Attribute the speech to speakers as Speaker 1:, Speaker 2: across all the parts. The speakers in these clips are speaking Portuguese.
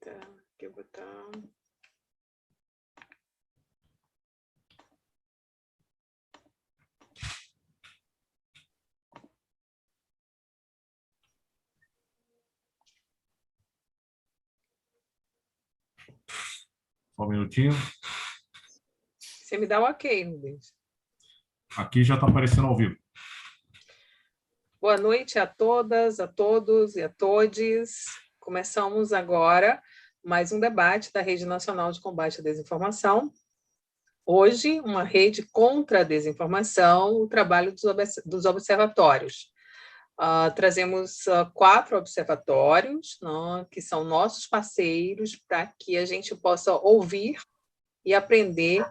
Speaker 1: Eita, que eu botar...
Speaker 2: Só um minutinho.
Speaker 1: Você me dá o ok, Rubens.
Speaker 2: Aqui já está aparecendo ao vivo.
Speaker 1: Boa noite a todas, a todos e a todes. Começamos agora mais um debate da Rede Nacional de Combate à Desinformação. Hoje, uma rede contra a desinformação, o trabalho dos observatórios. Trazemos 4 observatórios, que são nossos parceiros, para que a gente possa ouvir e aprender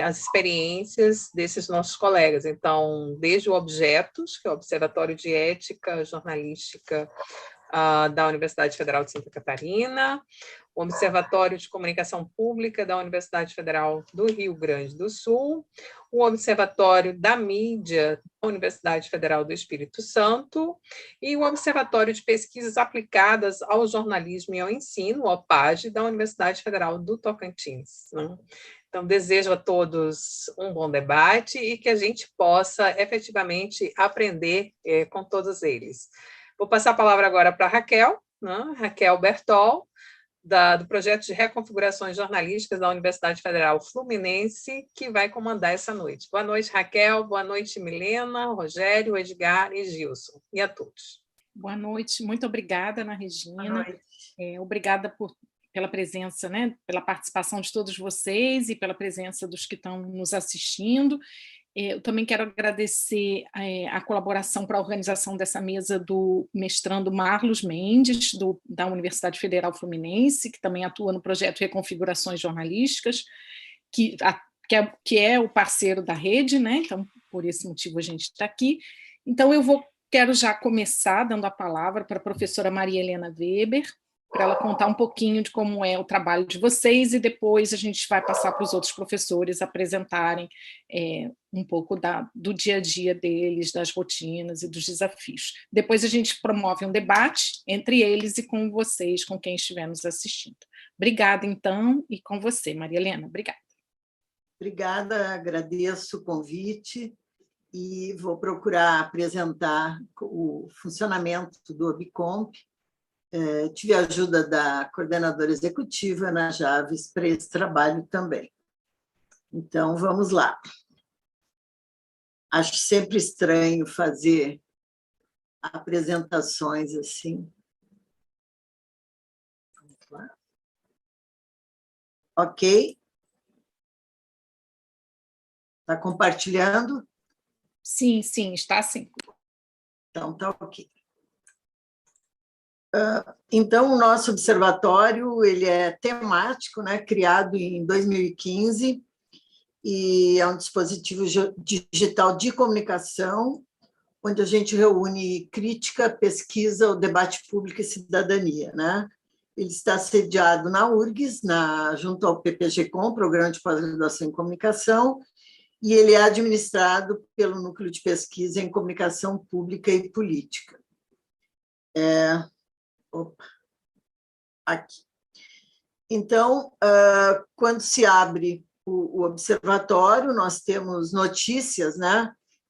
Speaker 1: as experiências desses nossos colegas. Então, desde o Objetos, que é o Observatório de Ética Jornalística da Universidade Federal de Santa Catarina, o Observatório de Comunicação Pública da Universidade Federal do Rio Grande do Sul, o Observatório da Mídia da Universidade Federal do Espírito Santo e o Observatório de Pesquisas Aplicadas ao Jornalismo e ao Ensino, o OPAG, da Universidade Federal do Tocantins. Então, desejo a todos um bom debate e que a gente possa efetivamente aprender com todos eles. Vou passar a palavra agora para a Raquel, Raquel Bertol, do Projeto de Reconfigurações Jornalísticas da Universidade Federal Fluminense, que vai comandar essa noite. Boa noite, Raquel. Boa noite, Milena, Rogério, Edgar e Gilson. E a todos.
Speaker 3: Boa noite. Muito obrigada, Ana Regina. Obrigada pela presença, pela participação de todos vocês e pela presença dos que estão nos assistindo. Eu também quero agradecer a colaboração para a organização dessa mesa do mestrando Marlos Mendes, da Universidade Federal Fluminense, que também atua no projeto Reconfigurações Jornalísticas, que é o parceiro da rede, então, por esse motivo, a gente está aqui. Então, quero já começar dando a palavra para a professora Maria Helena Weber, para ela contar um pouquinho de como é o trabalho de vocês, e depois a gente vai passar para os outros professores apresentarem um pouco do dia a dia deles, das rotinas e dos desafios. Depois a gente promove um debate entre eles e com vocês, com quem estiver nos assistindo. Obrigada, então, e com você, Maria Helena. Obrigada.
Speaker 4: Obrigada, agradeço o convite e vou procurar apresentar o funcionamento do OBComp. Tive a ajuda da coordenadora executiva, Ana Javes, para esse trabalho também. Então, vamos lá. Acho sempre estranho fazer apresentações assim. Vamos lá. Ok? Está compartilhando?
Speaker 3: Sim, está sim.
Speaker 4: Então, está ok. Então, o nosso observatório ele é temático, criado em 2015, e é um dispositivo digital de comunicação, onde a gente reúne crítica, pesquisa, o debate público e cidadania. Ele está sediado na URGS, junto ao PPG-Com, Programa de Pós-Graduação em Comunicação, e ele é administrado pelo Núcleo de Pesquisa em Comunicação Pública e Política. Aqui. Então, quando se abre o observatório, nós temos notícias,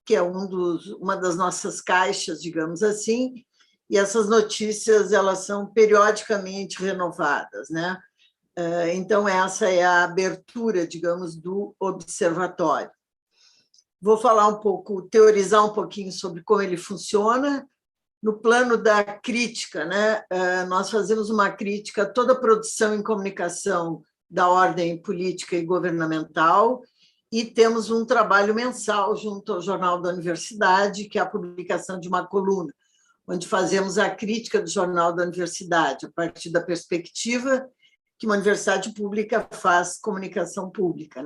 Speaker 4: que é uma das nossas caixas, digamos assim, e essas notícias elas são periodicamente renovadas. Então, essa é a abertura, digamos, do observatório. Vou falar teorizar um pouquinho sobre como ele funciona. No plano da crítica, nós fazemos uma crítica a toda a produção em comunicação da ordem política e governamental, e temos um trabalho mensal junto ao Jornal da Universidade, que é a publicação de uma coluna, onde fazemos a crítica do Jornal da Universidade, a partir da perspectiva que uma universidade pública faz comunicação pública.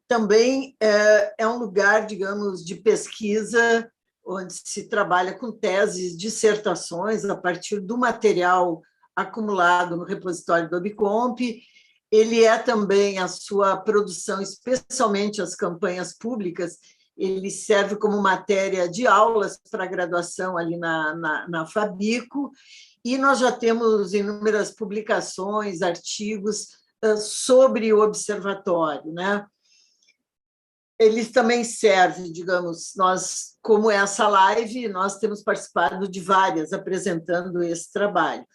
Speaker 4: Também é um lugar, digamos, de pesquisa, onde se trabalha com teses, dissertações, a partir do material acumulado no repositório do OBComp. Ele é também a sua produção, especialmente as campanhas públicas, ele serve como matéria de aulas para graduação ali na Fabico, e nós já temos inúmeras publicações, artigos sobre o observatório, né? Eles também servem, digamos, nós, como essa live, nós temos participado de várias apresentando esse trabalho.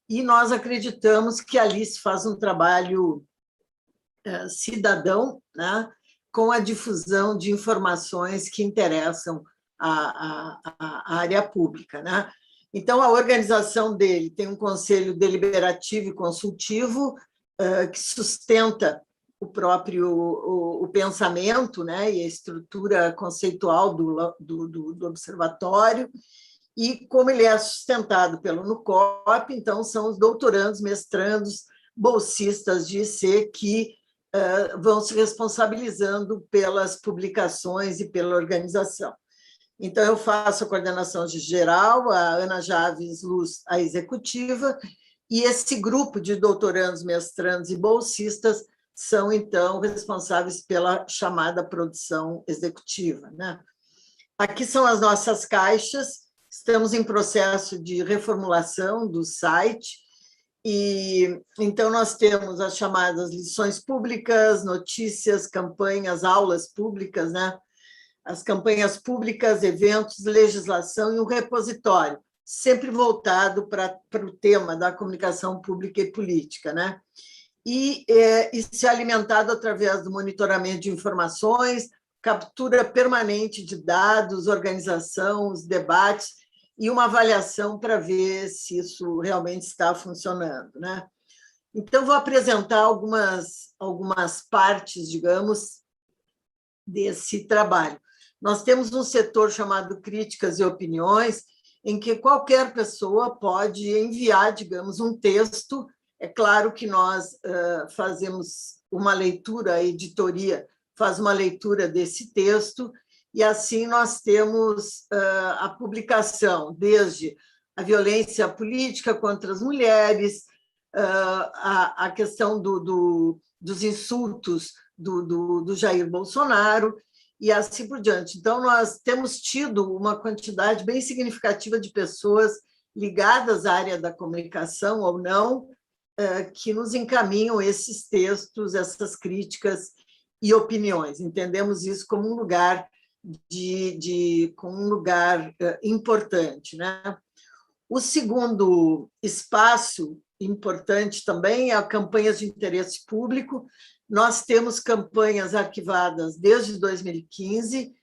Speaker 4: E nós acreditamos que a Alice faz um trabalho cidadão, né, com a difusão de informações que interessam a área pública, né? Então, a organização dele tem um conselho deliberativo e consultivo que sustenta o próprio o pensamento, né, e a estrutura conceitual do observatório, e como ele é sustentado pelo NUCOP, então são os doutorandos, mestrandos, bolsistas de IC que vão se responsabilizando pelas publicações e pela organização. Então, eu faço a coordenação geral, a Ana Javes Luz, a executiva, e esse grupo de doutorandos, mestrandos e bolsistas são, então, responsáveis pela chamada produção executiva, né? Aqui são as nossas caixas, estamos em processo de reformulação do site, e então nós temos as chamadas lições públicas, notícias, campanhas, aulas públicas, né? As campanhas públicas, eventos, legislação e um repositório, sempre voltado para o tema da comunicação pública e política, né? E se alimentado através do monitoramento de informações, captura permanente de dados, organização, os debates e uma avaliação para ver se isso realmente está funcionando, né? Então, vou apresentar algumas partes, digamos, desse trabalho. Nós temos um setor chamado Críticas e Opiniões, em que qualquer pessoa pode enviar, digamos, um texto. É claro que nós fazemos uma leitura, a editoria faz uma leitura desse texto, e assim nós temos a publicação, desde a violência política contra as mulheres, a questão dos insultos do Jair Bolsonaro, e assim por diante. Então, nós temos tido uma quantidade bem significativa de pessoas ligadas à área da comunicação ou não, que nos encaminham esses textos, essas críticas e opiniões. Entendemos isso como um lugar importante, né? O segundo espaço importante também é a campanhas de interesse público. Nós temos campanhas arquivadas desde 2015,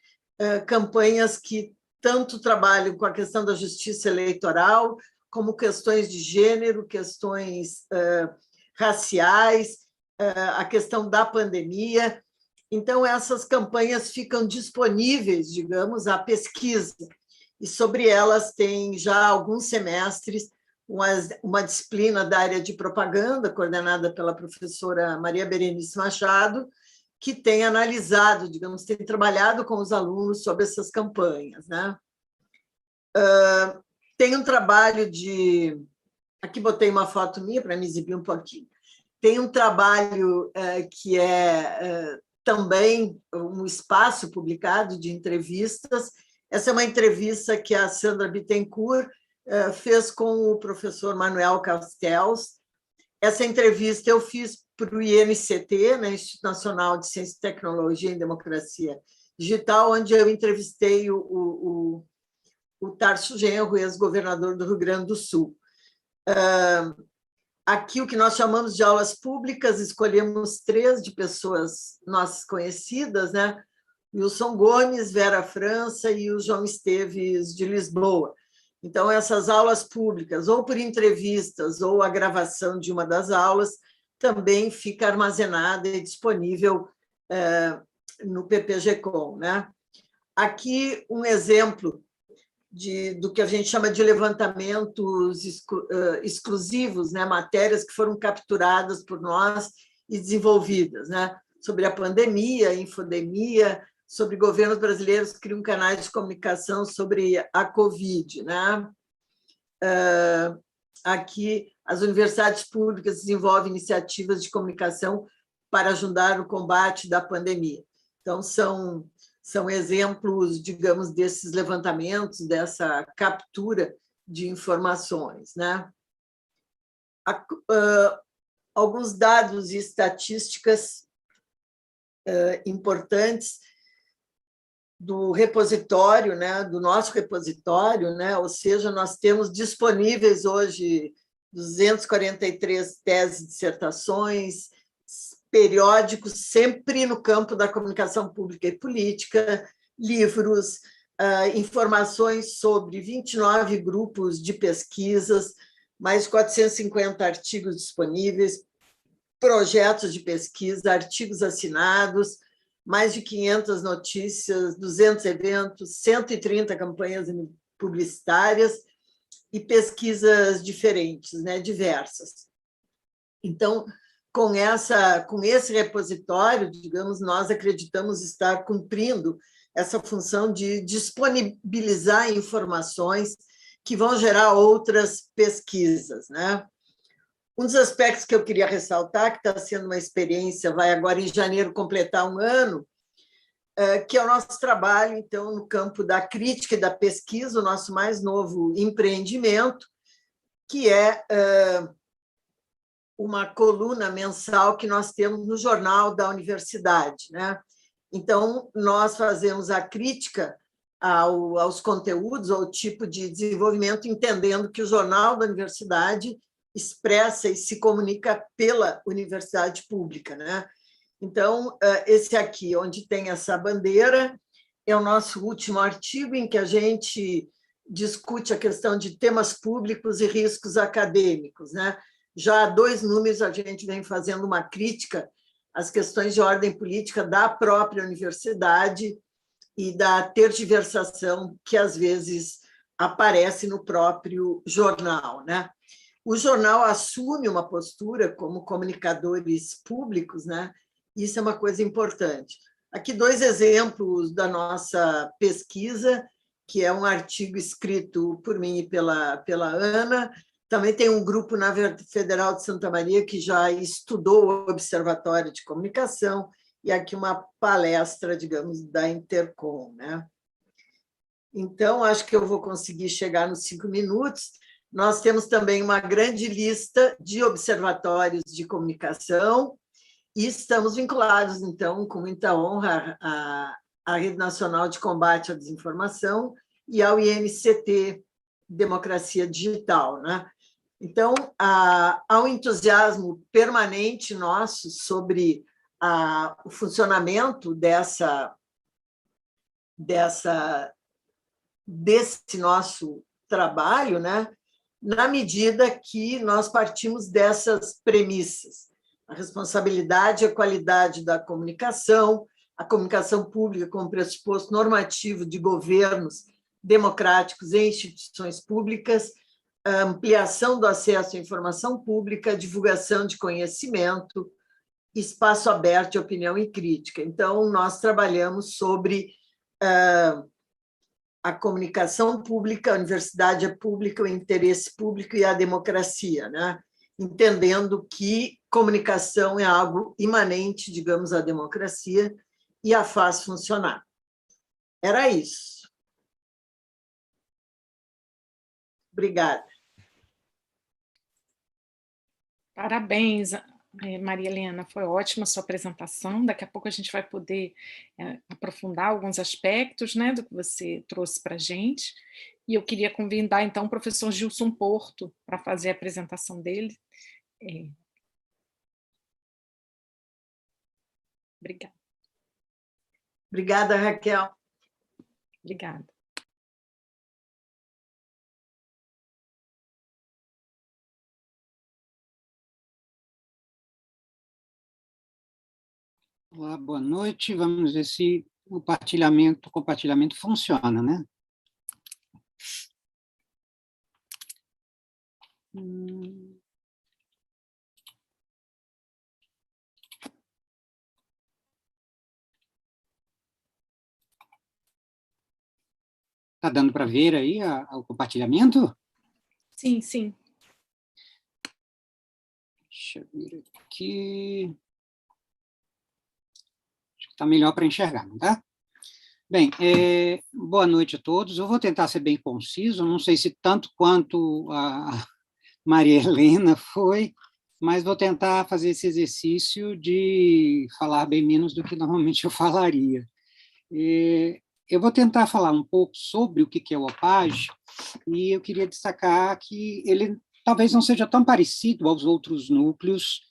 Speaker 4: campanhas que tanto trabalham com a questão da justiça eleitoral, como questões de gênero, questões raciais, a questão da pandemia. Então, essas campanhas ficam disponíveis, digamos, à pesquisa, e sobre elas tem já alguns semestres uma disciplina da área de propaganda, coordenada pela professora Maria Berenice Machado, que tem analisado, digamos, tem trabalhado com os alunos sobre essas campanhas, né? Tem um trabalho de... Aqui botei uma foto minha para me exibir um pouquinho. Tem um trabalho que é também um espaço publicado de entrevistas. Essa é uma entrevista que a Sandra Bittencourt fez com o professor Manuel Castells. Essa entrevista eu fiz para o INCT, né, Instituto Nacional de Ciência e Tecnologia e Democracia Digital, onde eu entrevistei o Tarso Genro, ex-governador do Rio Grande do Sul. Aqui, o que nós chamamos de aulas públicas, escolhemos 3 de pessoas nossas conhecidas, né? Wilson Gomes, Vera França e o João Esteves de Lisboa. Então, essas aulas públicas, ou por entrevistas, ou a gravação de uma das aulas, também fica armazenada e disponível no PPG-Com, né? Aqui, um exemplo do que a gente chama de levantamentos exclusivos, né? Matérias que foram capturadas por nós e desenvolvidas, né? Sobre a pandemia, infodemia, sobre governos brasileiros que criam canais de comunicação sobre a Covid, né? Aqui, as universidades públicas desenvolvem iniciativas de comunicação para ajudar no combate da pandemia. Então, são exemplos, digamos, desses levantamentos, dessa captura de informações, né? Alguns dados e estatísticas importantes do repositório, né, do nosso repositório, né, ou seja, nós temos disponíveis hoje 243 teses e dissertações, periódicos, sempre no campo da comunicação pública e política, livros, informações sobre 29 grupos de pesquisas, mais de 450 artigos disponíveis, projetos de pesquisa, artigos assinados, mais de 500 notícias, 200 eventos, 130 campanhas publicitárias e pesquisas diferentes, né, diversas. Então, com esse repositório, digamos, nós acreditamos estar cumprindo essa função de disponibilizar informações que vão gerar outras pesquisas, né? Um dos aspectos que eu queria ressaltar, que está sendo uma experiência, vai agora em janeiro completar um ano, que é o nosso trabalho, então, no campo da crítica e da pesquisa, o nosso mais novo empreendimento, que é uma coluna mensal que nós temos no jornal da universidade, né? Então, nós fazemos a crítica aos conteúdos, ao tipo de desenvolvimento, entendendo que o jornal da universidade expressa e se comunica pela universidade pública, né? Então, esse aqui, onde tem essa bandeira, é o nosso último artigo em que a gente discute a questão de temas públicos e riscos acadêmicos, né? Já há 2 números a gente vem fazendo uma crítica às questões de ordem política da própria universidade e da tergiversação que, às vezes, aparece no próprio jornal, né? O jornal assume uma postura como comunicadores públicos, né? Isso é uma coisa importante. Aqui 2 exemplos da nossa pesquisa, que é um artigo escrito por mim e pela Ana. Também tem um grupo na Federal de Santa Maria que já estudou o Observatório de Comunicação, e aqui uma palestra, digamos, da Intercom, né? Então, acho que eu vou conseguir chegar nos 5 minutos. Nós temos também uma grande lista de observatórios de comunicação e estamos vinculados, então, com muita honra, à Rede Nacional de Combate à Desinformação e ao INCT Democracia Digital, né? Então, há um entusiasmo permanente nosso sobre o funcionamento desse nosso trabalho, né? Na medida que nós partimos dessas premissas. A responsabilidade e a qualidade da comunicação, a comunicação pública como pressuposto normativo de governos democráticos e instituições públicas, a ampliação do acesso à informação pública, divulgação de conhecimento, espaço aberto de opinião e crítica. Então, nós trabalhamos sobre a comunicação pública, a universidade é pública, o interesse público e a democracia, né? Entendendo que comunicação é algo imanente, digamos, à democracia e a faz funcionar. Era isso. Obrigada.
Speaker 3: Parabéns, Maria Helena, foi ótima a sua apresentação. Daqui a pouco a gente vai poder aprofundar alguns aspectos, né, do que você trouxe para a gente. E eu queria convidar, então, o professor Gilson Porto para fazer a apresentação dele. Obrigada.
Speaker 4: Obrigada, Raquel.
Speaker 3: Obrigada.
Speaker 5: Olá, boa noite. Vamos ver se o compartilhamento funciona, né? Está dando para ver aí o compartilhamento?
Speaker 3: Sim, sim.
Speaker 5: Deixa eu ver aqui. Acho que está melhor para enxergar, não tá? Bem, boa noite a todos. Eu vou tentar ser bem conciso, não sei se tanto quanto a Maria Helena foi, mas vou tentar fazer esse exercício de falar bem menos do que normalmente eu falaria. Eu vou tentar falar um pouco sobre o que é o OPAGE, e eu queria destacar que ele talvez não seja tão parecido aos outros núcleos,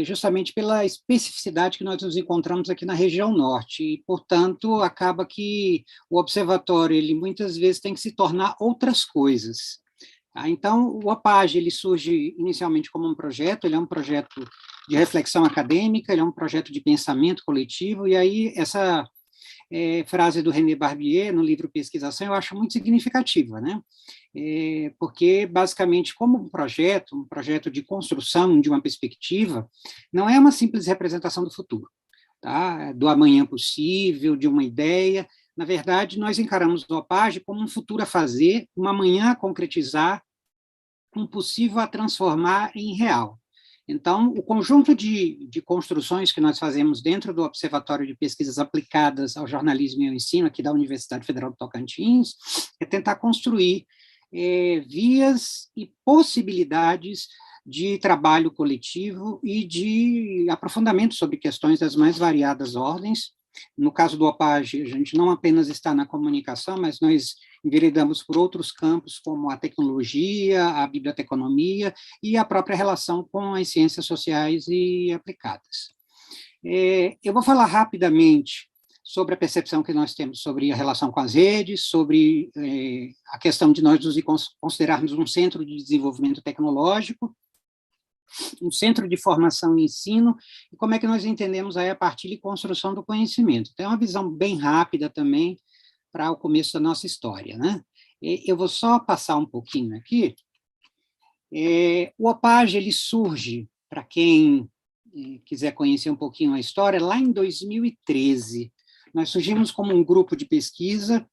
Speaker 5: justamente pela especificidade que nós nos encontramos aqui na região norte, e, portanto, acaba que o observatório, ele muitas vezes tem que se tornar outras coisas. Tá? Então, o OPAGE, ele surge inicialmente como um projeto, ele é um projeto de reflexão acadêmica, ele é um projeto de pensamento coletivo, e aí essa frase do René Barbier, no livro Pesquisação, eu acho muito significativa, né? Porque, basicamente, como um projeto de construção de uma perspectiva, não é uma simples representação do futuro, tá? Do amanhã possível, de uma ideia. Na verdade, nós encaramos o OPAGE como um futuro a fazer, uma amanhã a concretizar, um possível a transformar em real. Então, o conjunto de construções que nós fazemos dentro do Observatório de Pesquisas Aplicadas ao Jornalismo e ao Ensino, aqui da Universidade Federal do Tocantins, é tentar construir vias e possibilidades de trabalho coletivo e de aprofundamento sobre questões das mais variadas ordens. No caso do OPAGE, a gente não apenas está na comunicação, mas nós enveredamos por outros campos, como a tecnologia, a biblioteconomia e a própria relação com as ciências sociais e aplicadas. Eu vou falar rapidamente sobre a percepção que nós temos sobre a relação com as redes, sobre a questão de nós nos considerarmos um centro de desenvolvimento tecnológico, um centro de formação e ensino, e como é que nós entendemos aí a partilha e construção do conhecimento. Então, é uma visão bem rápida também para o começo da nossa história, né? Eu vou só passar um pouquinho aqui. O OPAGE, ele surge, para quem quiser conhecer um pouquinho a história, lá em 2013. Nós surgimos como um grupo de pesquisa.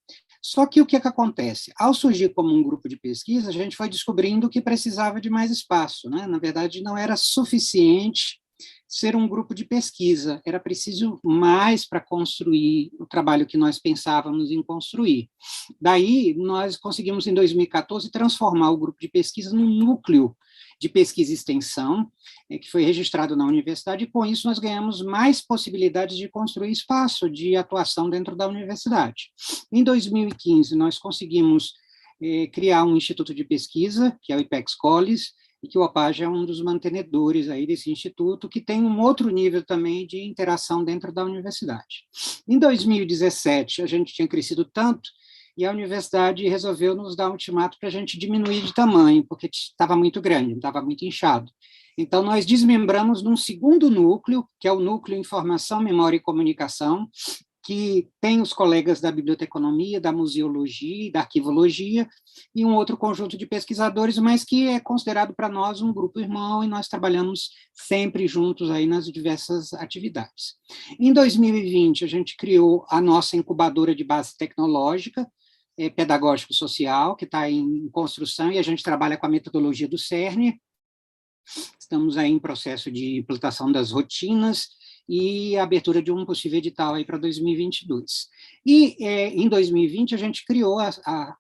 Speaker 5: Só que o que acontece? Ao surgir como um grupo de pesquisa, a gente foi descobrindo que precisava de mais espaço, né? Na verdade, não era suficiente ser um grupo de pesquisa, era preciso mais para construir o trabalho que nós pensávamos em construir. Daí, nós conseguimos, em 2014, transformar o grupo de pesquisa num núcleo de pesquisa e extensão, que foi registrado na universidade, e com isso nós ganhamos mais possibilidades de construir espaço de atuação dentro da universidade. Em 2015, nós conseguimos criar um instituto de pesquisa, que é o IPEX College, e que o OPAGE é um dos mantenedores aí desse instituto, que tem um outro nível também de interação dentro da universidade. Em 2017, a gente tinha crescido tanto, e a universidade resolveu nos dar um ultimato para a gente diminuir de tamanho, porque estava muito grande, estava muito inchado. Então, nós desmembramos num segundo núcleo, que é o Núcleo Informação, Memória e Comunicação, que tem os colegas da biblioteconomia, da museologia e da arquivologia, e um outro conjunto de pesquisadores, mas que é considerado para nós um grupo irmão, e nós trabalhamos sempre juntos aí nas diversas atividades. Em 2020, a gente criou a nossa incubadora de base tecnológica, pedagógico-social, que está em construção, e a gente trabalha com a metodologia do CERN. Estamos aí em processo de implantação das rotinas e a abertura de um possível edital aí para 2022. E em 2020 a gente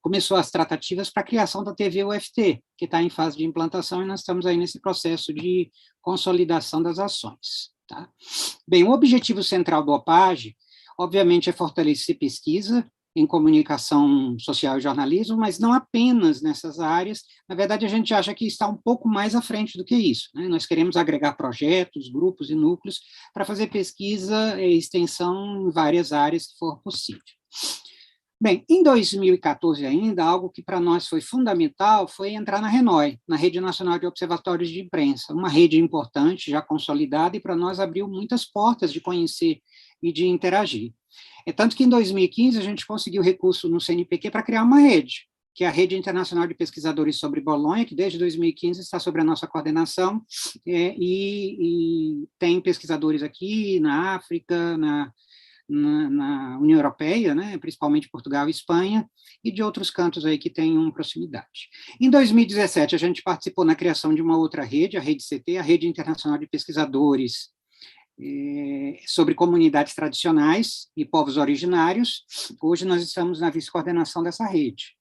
Speaker 5: começou as tratativas para a criação da TV UFT, que está em fase de implantação, e nós estamos aí nesse processo de consolidação das ações. Tá? Bem, o objetivo central do OPAGE, obviamente, é fortalecer pesquisa em comunicação social e jornalismo, mas não apenas nessas áreas. Na verdade, a gente acha que está um pouco mais à frente do que isso, né? Nós queremos agregar projetos, grupos e núcleos para fazer pesquisa e extensão em várias áreas que for possível. Bem, em 2014 ainda, algo que para nós foi fundamental foi entrar na RENOI, na Rede Nacional de Observatórios de Imprensa, uma rede importante, já consolidada, e para nós abriu muitas portas de conhecer e de interagir. Tanto que em 2015 a gente conseguiu recurso no CNPq para criar uma rede, que é a Rede Internacional de Pesquisadores sobre Bolonha, que desde 2015 está sob a nossa coordenação, e tem pesquisadores aqui na África, na União Europeia, né, principalmente Portugal e Espanha, e de outros cantos aí que tenham proximidade. Em 2017, a gente participou na criação de uma outra rede, a Rede CT, a Rede Internacional de Pesquisadores sobre comunidades tradicionais e povos originários. Hoje nós estamos na vice-coordenação dessa rede.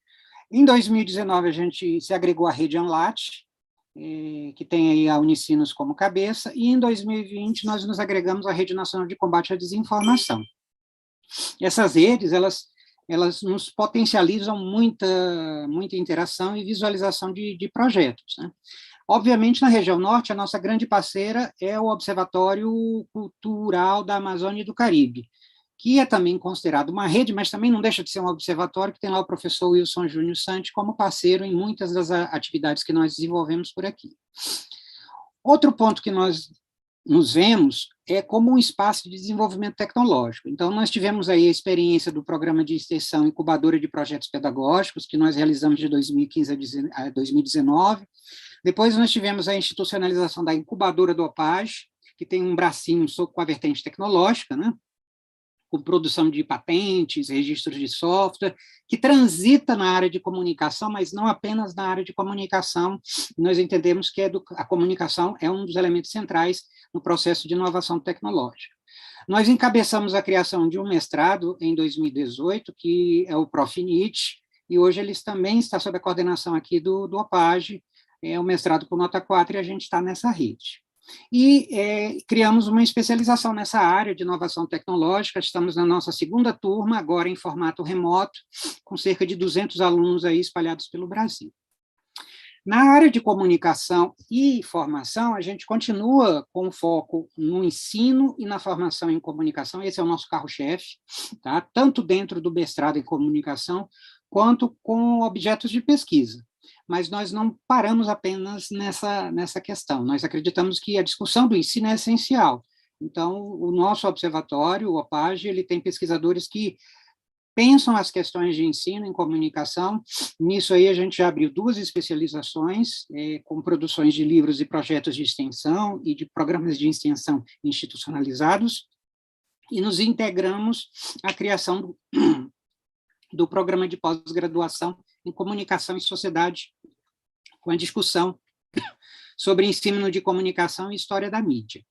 Speaker 5: Em 2019, a gente se agregou à rede ANLAT, que tem aí a Unicinos como cabeça, e em 2020 nós nos agregamos à Rede Nacional de Combate à Desinformação. Essas redes, elas nos potencializam muita interação e visualização de projetos, né? Obviamente, na região norte, a nossa grande parceira é o Observatório Cultural da Amazônia e do Caribe, que é também considerado uma rede, mas também não deixa de ser um observatório, que tem lá o professor Wilson Júnior Santi como parceiro em muitas das atividades que nós desenvolvemos por aqui. Outro ponto que nós nos vemos é como um espaço de desenvolvimento tecnológico. Então, nós tivemos aí a experiência do programa de extensão incubadora de projetos pedagógicos, que nós realizamos de 2015 a 2019. Depois, nós tivemos a institucionalização da incubadora do OPAGE, que tem um bracinho com a vertente tecnológica, né? Com produção de patentes, registros de software, que transita na área de comunicação, mas não apenas na área de comunicação. Nós entendemos que a comunicação é um dos elementos centrais no processo de inovação tecnológica. Nós encabeçamos a criação de um mestrado em 2018, que é o Profinit, e hoje eles também está sob a coordenação aqui do OPAGE, é o mestrado com nota 4, e a gente está nessa rede. E criamos uma especialização nessa área de inovação tecnológica. Estamos na nossa segunda turma, agora em formato remoto, com cerca de 200 alunos aí espalhados pelo Brasil. Na área de comunicação e formação, a gente continua com foco no ensino e na formação em comunicação. Esse é o nosso carro-chefe, tá? Tanto dentro do mestrado em comunicação, quanto com objetos de pesquisa. Mas nós não paramos apenas nessa questão. Nós acreditamos que a discussão do ensino é essencial. Então, o nosso observatório, o OPAGE, ele tem pesquisadores que pensam as questões de ensino em comunicação. Nisso aí a gente já abriu 2 especializações, com produções de livros e projetos de extensão e de programas de extensão institucionalizados, e nos integramos à criação do programa de pós-graduação em Comunicação e Sociedade, com a discussão sobre ensino de comunicação e história da mídia.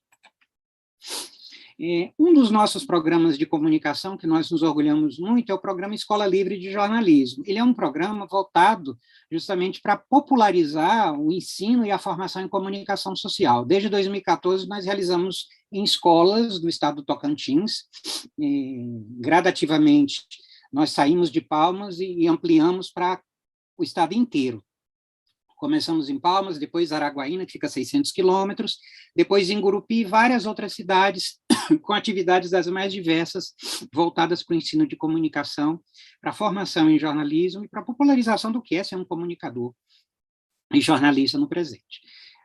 Speaker 5: Um dos nossos programas de comunicação, que nós nos orgulhamos muito, é o programa Escola Livre de Jornalismo. Ele é um programa voltado justamente para popularizar o ensino e a formação em comunicação social. Desde 2014, nós realizamos em escolas do estado do Tocantins, gradativamente, nós saímos de Palmas e ampliamos para o estado inteiro. Começamos em Palmas, depois Araguaína, que fica a 600 quilômetros, depois em Gurupi e várias outras cidades com atividades das mais diversas, voltadas para o ensino de comunicação, para a formação em jornalismo e para a popularização do que é ser um comunicador e jornalista no presente.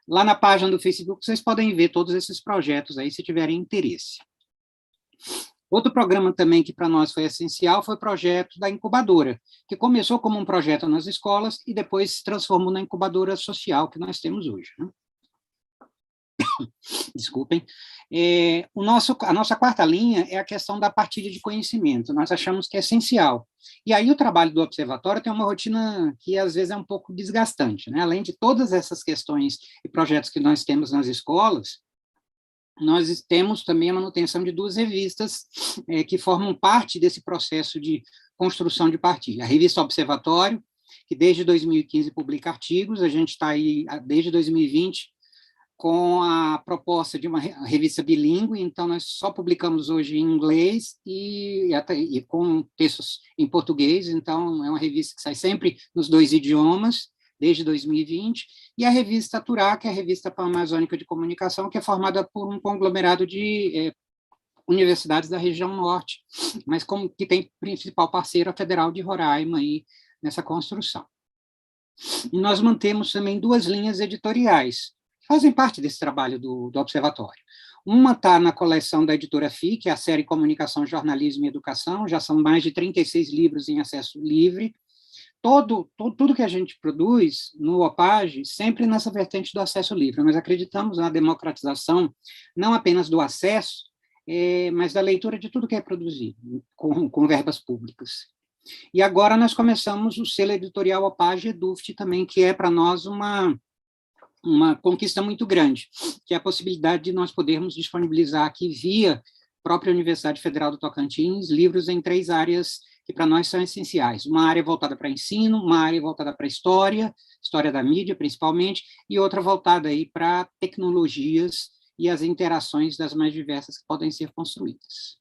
Speaker 5: Lá na página do Facebook, vocês podem ver todos esses projetos aí, se tiverem interesse. Outro programa também que para nós foi essencial foi o projeto da incubadora, que começou como um projeto nas escolas e depois se transformou na incubadora social que nós temos hoje, né? Desculpem. A nossa quarta linha é a questão da partilha de conhecimento. Nós achamos que é essencial. E aí o trabalho do observatório tem uma rotina que às vezes é um pouco desgastante, né? Além de todas essas questões e projetos que nós temos nas escolas, nós temos também a manutenção de 2 revistas que formam parte desse processo de construção de partilha. A revista Observatório, que desde 2015 publica artigos, a gente está aí desde 2020 com a proposta de uma revista bilíngue, então nós só publicamos hoje em inglês e com textos em português, então é uma revista que sai sempre nos 2 idiomas, desde 2020, e a revista Turá, que é a revista Pan-Amazônica de Comunicação, que é formada por um conglomerado de universidades da região norte, mas que tem principal parceiro a Federal de Roraima aí nessa construção. E nós mantemos também 2 linhas editoriais, que fazem parte desse trabalho do observatório. Uma está na coleção da editora FI, que é a série Comunicação, Jornalismo e Educação, já são mais de 36 livros em acesso livre. Tudo que a gente produz no OPAGE, sempre nessa vertente do acesso livre. Nós acreditamos na democratização, não apenas do acesso, mas da leitura de tudo que é produzido, com verbas públicas. E agora nós começamos o selo editorial OPAGE Eduft também, que é para nós uma uma conquista muito grande, que é a possibilidade de nós podermos disponibilizar aqui via própria Universidade Federal do Tocantins livros em 3 áreas que para nós são essenciais. Uma área voltada para ensino, uma área voltada para história da mídia principalmente, e outra voltada aí para tecnologias e as interações das mais diversas que podem ser construídas.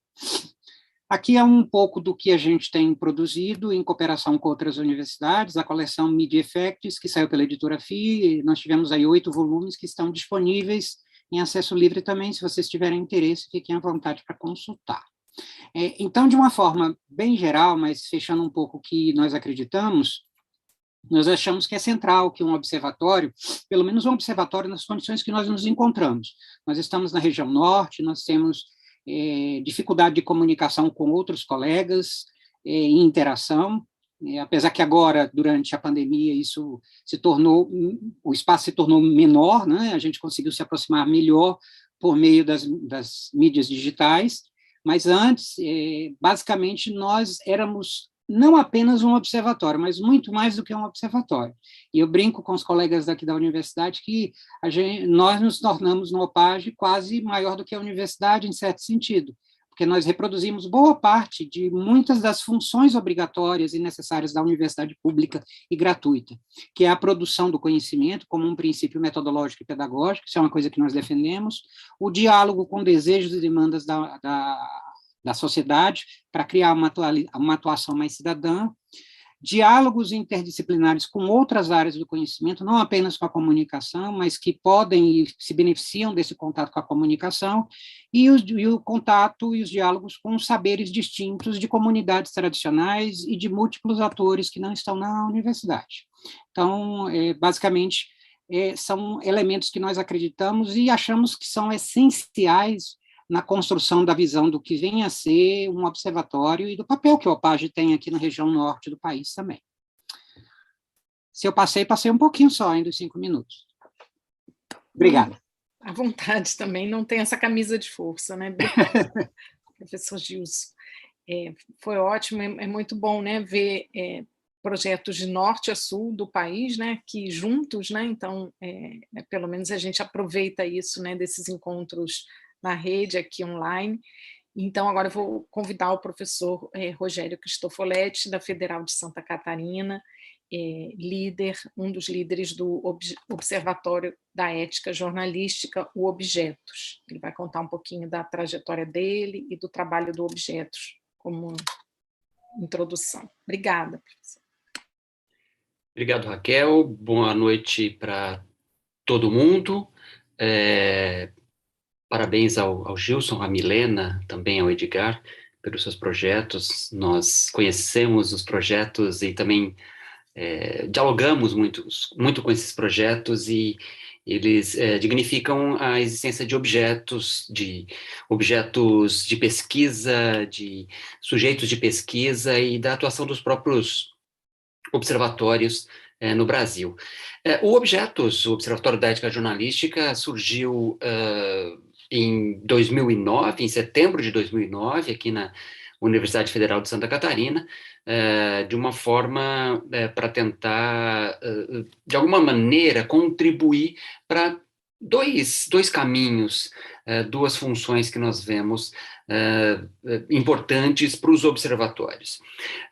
Speaker 5: Aqui é um pouco do que a gente tem produzido em cooperação com outras universidades, a coleção Media Effects, que saiu pela editora FI, nós tivemos aí 8 volumes que estão disponíveis em acesso livre também, se vocês tiverem interesse, fiquem à vontade para consultar. Então, de uma forma bem geral, mas fechando um pouco o que nós acreditamos, nós achamos que é central que um observatório, pelo menos um observatório nas condições que nós nos encontramos. Nós estamos na região norte, nós temos dificuldade de comunicação com outros colegas, em interação, apesar que agora, durante a pandemia, o espaço se tornou menor, né? A gente conseguiu se aproximar melhor por meio das mídias digitais, mas antes, basicamente, nós éramos não apenas um observatório, mas muito mais do que um observatório. E eu brinco com os colegas daqui da universidade que nós nos tornamos no OPAGE quase maior do que a universidade, em certo sentido, porque nós reproduzimos boa parte de muitas das funções obrigatórias e necessárias da universidade pública e gratuita, que é a produção do conhecimento como um princípio metodológico e pedagógico, isso é uma coisa que nós defendemos, o diálogo com desejos e demandas da sociedade, para criar uma atuação mais cidadã, diálogos interdisciplinares com outras áreas do conhecimento, não apenas com a comunicação, mas que podem e se beneficiam desse contato com a comunicação, e o contato e os diálogos com os saberes distintos de comunidades tradicionais e de múltiplos atores que não estão na universidade. Então, basicamente, são elementos que nós acreditamos e achamos que são essenciais na construção da visão do que vem a ser um observatório e do papel que o OPAGE tem aqui na região norte do país também. Se eu passei um pouquinho só, ainda dos 5 minutos. Obrigada.
Speaker 3: À vontade também, não tem essa camisa de força, né? Professor Gilson. Foi ótimo, é muito bom, né, ver projetos de norte a sul do país, né, que juntos, né, então, pelo menos a gente aproveita isso, né, desses encontros na rede, aqui online. Então, agora eu vou convidar o professor Rogério Cristofoletti, da Federal de Santa Catarina, um dos líderes do Observatório da Ética Jornalística, o Objetos. Ele vai contar um pouquinho da trajetória dele e do trabalho do Objetos, como introdução. Obrigada, professor.
Speaker 6: Obrigado, Raquel. Boa noite para todo mundo. Parabéns ao Gilson, à Milena, também ao Edgar, pelos seus projetos. Nós conhecemos os projetos e também dialogamos muito com esses projetos, e eles dignificam a existência de objetos de pesquisa, de sujeitos de pesquisa e da atuação dos próprios observatórios no Brasil. O Objetos, o Observatório da Ética Jornalística, surgiu em 2009, em setembro de 2009, aqui na Universidade Federal de Santa Catarina, de uma forma para tentar, de alguma maneira, contribuir para dois caminhos, duas funções que nós vemos importantes para os observatórios.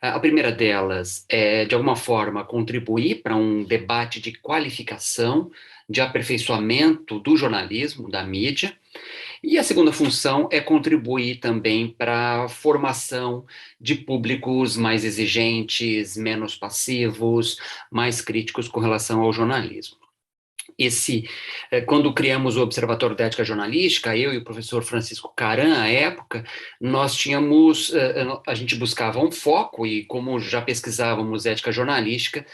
Speaker 6: A primeira delas é, de alguma forma, contribuir para um debate de qualificação, de aperfeiçoamento do jornalismo, da mídia, e a segunda função é contribuir também para a formação de públicos mais exigentes, menos passivos, mais críticos com relação ao jornalismo. Quando criamos o Observatório da Ética Jornalística, eu e o professor Francisco Caran, à época, a gente buscava um foco, e como já pesquisávamos ética jornalística,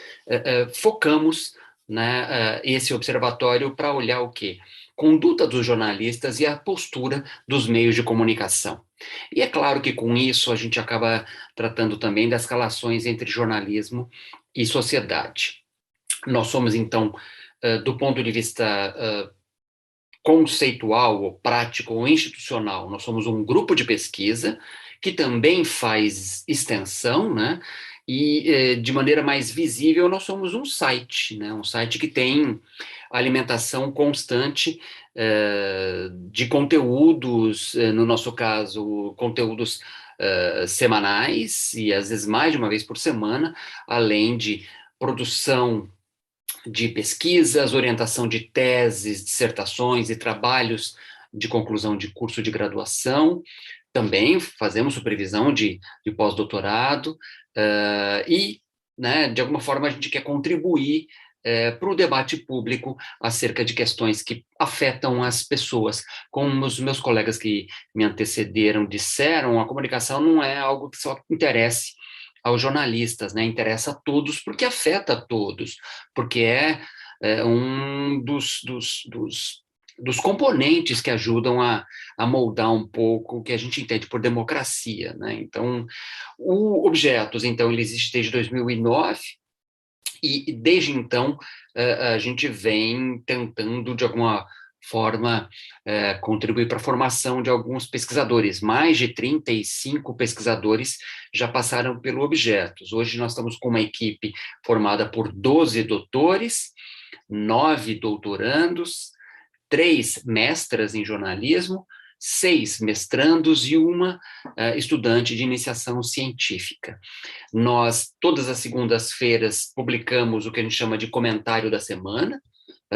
Speaker 6: focamos, né, esse observatório para olhar o quê? Conduta dos jornalistas e a postura dos meios de comunicação. E é claro que com isso a gente acaba tratando também das relações entre jornalismo e sociedade. Nós somos, então, do ponto de vista conceitual, ou prático, ou institucional, nós somos um grupo de pesquisa que também faz extensão, né? E, de maneira mais visível, nós somos um site, né? Um site que tem alimentação constante de conteúdos, no nosso caso, conteúdos semanais, e às vezes mais de uma vez por semana, além de produção de pesquisas, orientação de teses, dissertações e trabalhos de conclusão de curso de graduação. Também fazemos supervisão de pós-doutorado e, né, de alguma forma, a gente quer contribuir para o debate público acerca de questões que afetam as pessoas. Como os meus colegas que me antecederam disseram, a comunicação não é algo que só interesse aos jornalistas, né? Interessa a todos, porque afeta a todos, porque é um dos componentes que ajudam a moldar um pouco o que a gente entende por democracia, né? Então, o Objetos, então, ele existe desde 2009, e desde então a gente vem tentando, de alguma forma, contribuir para a formação de alguns pesquisadores. Mais de 35 pesquisadores já passaram pelo Objetos. Hoje nós estamos com uma equipe formada por 12 doutores, 9 doutorandos, 3 mestras em jornalismo, 6 mestrandos e uma estudante de iniciação científica. Nós, todas as segundas-feiras, publicamos o que a gente chama de comentário da semana,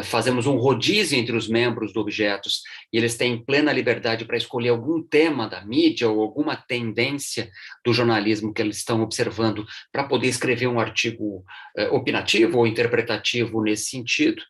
Speaker 6: fazemos um rodízio entre os membros do Objetos, e eles têm plena liberdade para escolher algum tema da mídia ou alguma tendência do jornalismo que eles estão observando para poder escrever um artigo opinativo ou interpretativo nesse sentido.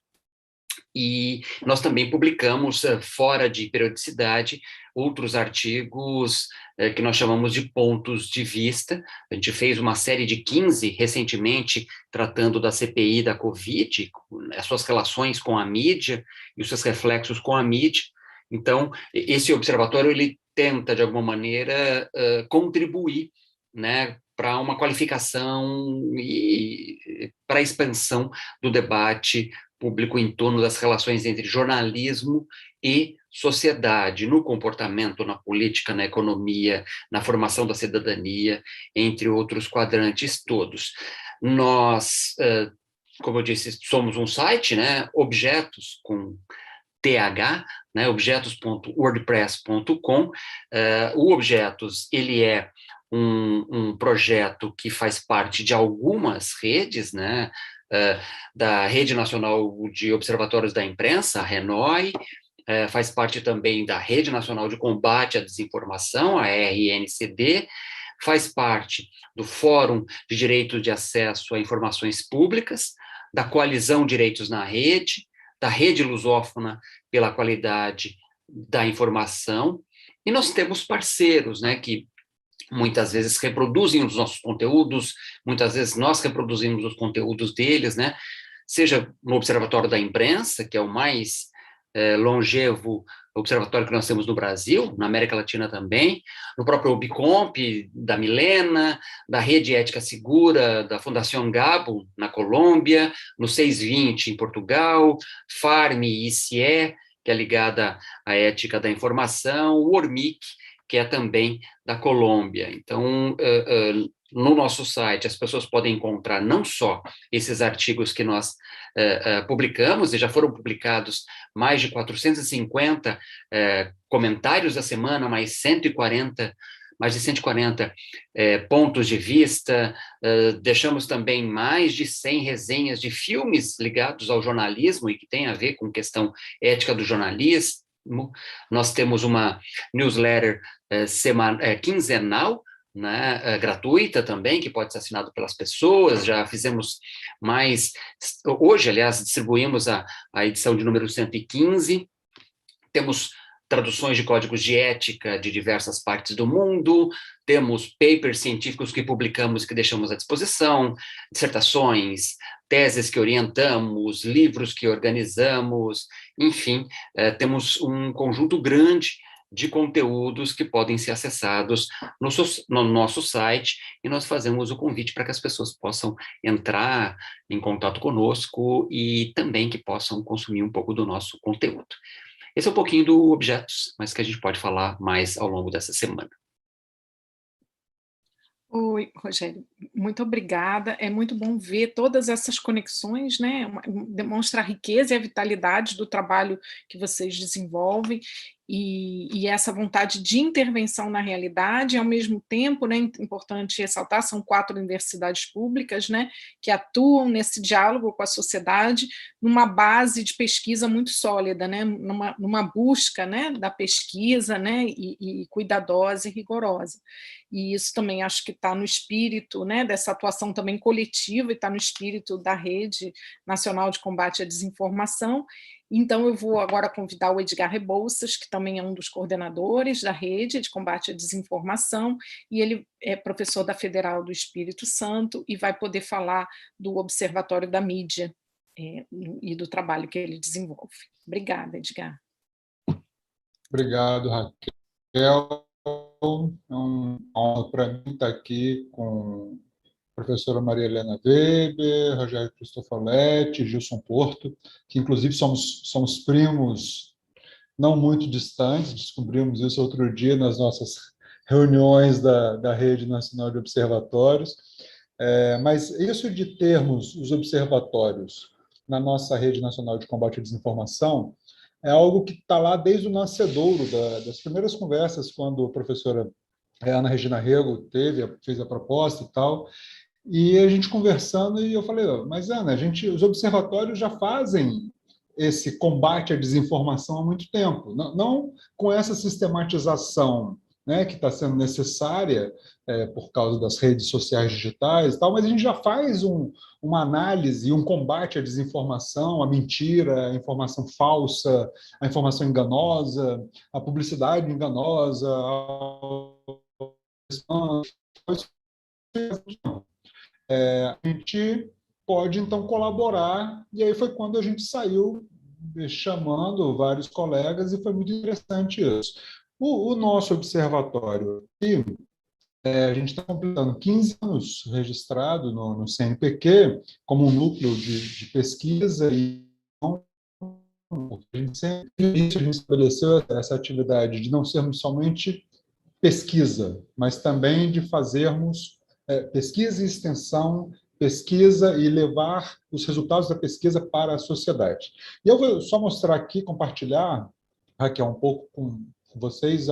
Speaker 6: E nós também publicamos, fora de periodicidade, outros artigos que nós chamamos de pontos de vista. A gente fez uma série de 15 recentemente, tratando da CPI da Covid, as suas relações com a mídia e os seus reflexos com a mídia. Então, esse observatório, ele tenta, de alguma maneira, contribuir, né, para uma qualificação e para a expansão do debate público em torno das relações entre jornalismo e sociedade, no comportamento, na política, na economia, na formação da cidadania, entre outros quadrantes todos. Nós, como eu disse, somos um site, né, Objetos com TH, né, objetos.wordpress.com. O Objetos, ele é um projeto que faz parte de algumas redes, né, da Rede Nacional de Observatórios da Imprensa, a RENOI, faz parte também da Rede Nacional de Combate à Desinformação, a RNCD, faz parte do Fórum de Direito de Acesso a Informações Públicas, da Coalizão Direitos na Rede, da Rede Lusófona pela Qualidade da Informação, e nós temos parceiros, né, que muitas vezes reproduzem os nossos conteúdos, muitas vezes nós reproduzimos os conteúdos deles, né? Seja no Observatório da Imprensa, que é o mais longevo observatório que nós temos no Brasil, na América Latina também, no próprio Obicomp, da Milena, da Rede Ética Segura, da Fundação Gabo, na Colômbia, no 620, em Portugal, Farm ICE, que é ligada à ética da informação, o ORMIC, que é também da Colômbia. Então, no nosso site, as pessoas podem encontrar não só esses artigos que nós publicamos, e já foram publicados mais de 450 comentários da semana, mais de 140 pontos de vista, deixamos também mais de 100 resenhas de filmes ligados ao jornalismo e que tem a ver com questão ética do jornalismo. Nós temos uma newsletter quinzenal, né, gratuita também, que pode ser assinado pelas pessoas. Já fizemos mais, hoje, aliás, distribuímos a edição de número 115, temos traduções de códigos de ética de diversas partes do mundo, temos papers científicos que publicamos e que deixamos à disposição, dissertações, teses que orientamos, livros que organizamos, enfim, temos um conjunto grande de conteúdos que podem ser acessados no nosso site, e nós fazemos o convite para que as pessoas possam entrar em contato conosco e também que possam consumir um pouco do nosso conteúdo. Esse é um pouquinho do Objetos, mas que a gente pode falar mais ao longo dessa semana.
Speaker 3: Oi, Rogério, muito obrigada. É muito bom ver todas essas conexões, né? Demonstra a riqueza e a vitalidade do trabalho que vocês desenvolvem e essa vontade de intervenção na realidade, e ao mesmo tempo, né, importante ressaltar, são 4 universidades públicas, né, que atuam nesse diálogo com a sociedade, numa base de pesquisa muito sólida, né, numa busca, né, da pesquisa, né, e cuidadosa e rigorosa. E isso também acho que está no espírito, né, dessa atuação também coletiva, e está no espírito da Rede Nacional de Combate à Desinformação. Então, eu vou agora convidar o Edgar Rebouças, que também é um dos coordenadores da Rede de Combate à Desinformação, e ele é professor da Federal do Espírito Santo e vai poder falar do Observatório da Mídia e do trabalho que ele desenvolve. Obrigada, Edgar.
Speaker 7: Obrigado, Raquel. É uma honra para mim estar aqui com a professora Maria Helena Weber, Rogério Cristofoletti, Gilson Porto, que inclusive somos primos não muito distantes, descobrimos isso outro dia nas nossas reuniões da Rede Nacional de Observatórios. Mas isso de termos os observatórios na nossa Rede Nacional de Combate à Desinformação é algo que está lá desde o nascedouro das primeiras conversas, quando a professora Ana Regina Rego fez a proposta e tal, e a gente conversando, e eu falei, mas Ana, os observatórios já fazem esse combate à desinformação há muito tempo, não com essa sistematização, né, que está sendo necessária por causa das redes sociais digitais e tal, mas a gente já faz uma análise e um combate à desinformação, à mentira, à informação falsa, à informação enganosa, à publicidade enganosa, a gente pode, então, colaborar, e aí foi quando a gente saiu chamando vários colegas, e foi muito interessante isso. O nosso observatório aqui, a gente está completando 15 anos registrado no CNPq como um núcleo de pesquisa, e a gente estabeleceu essa atividade de não sermos somente pesquisa, mas também de fazermos pesquisa e extensão, pesquisa e levar os resultados da pesquisa para a sociedade. E eu vou só mostrar aqui, compartilhar, Raquel, um pouco com vocês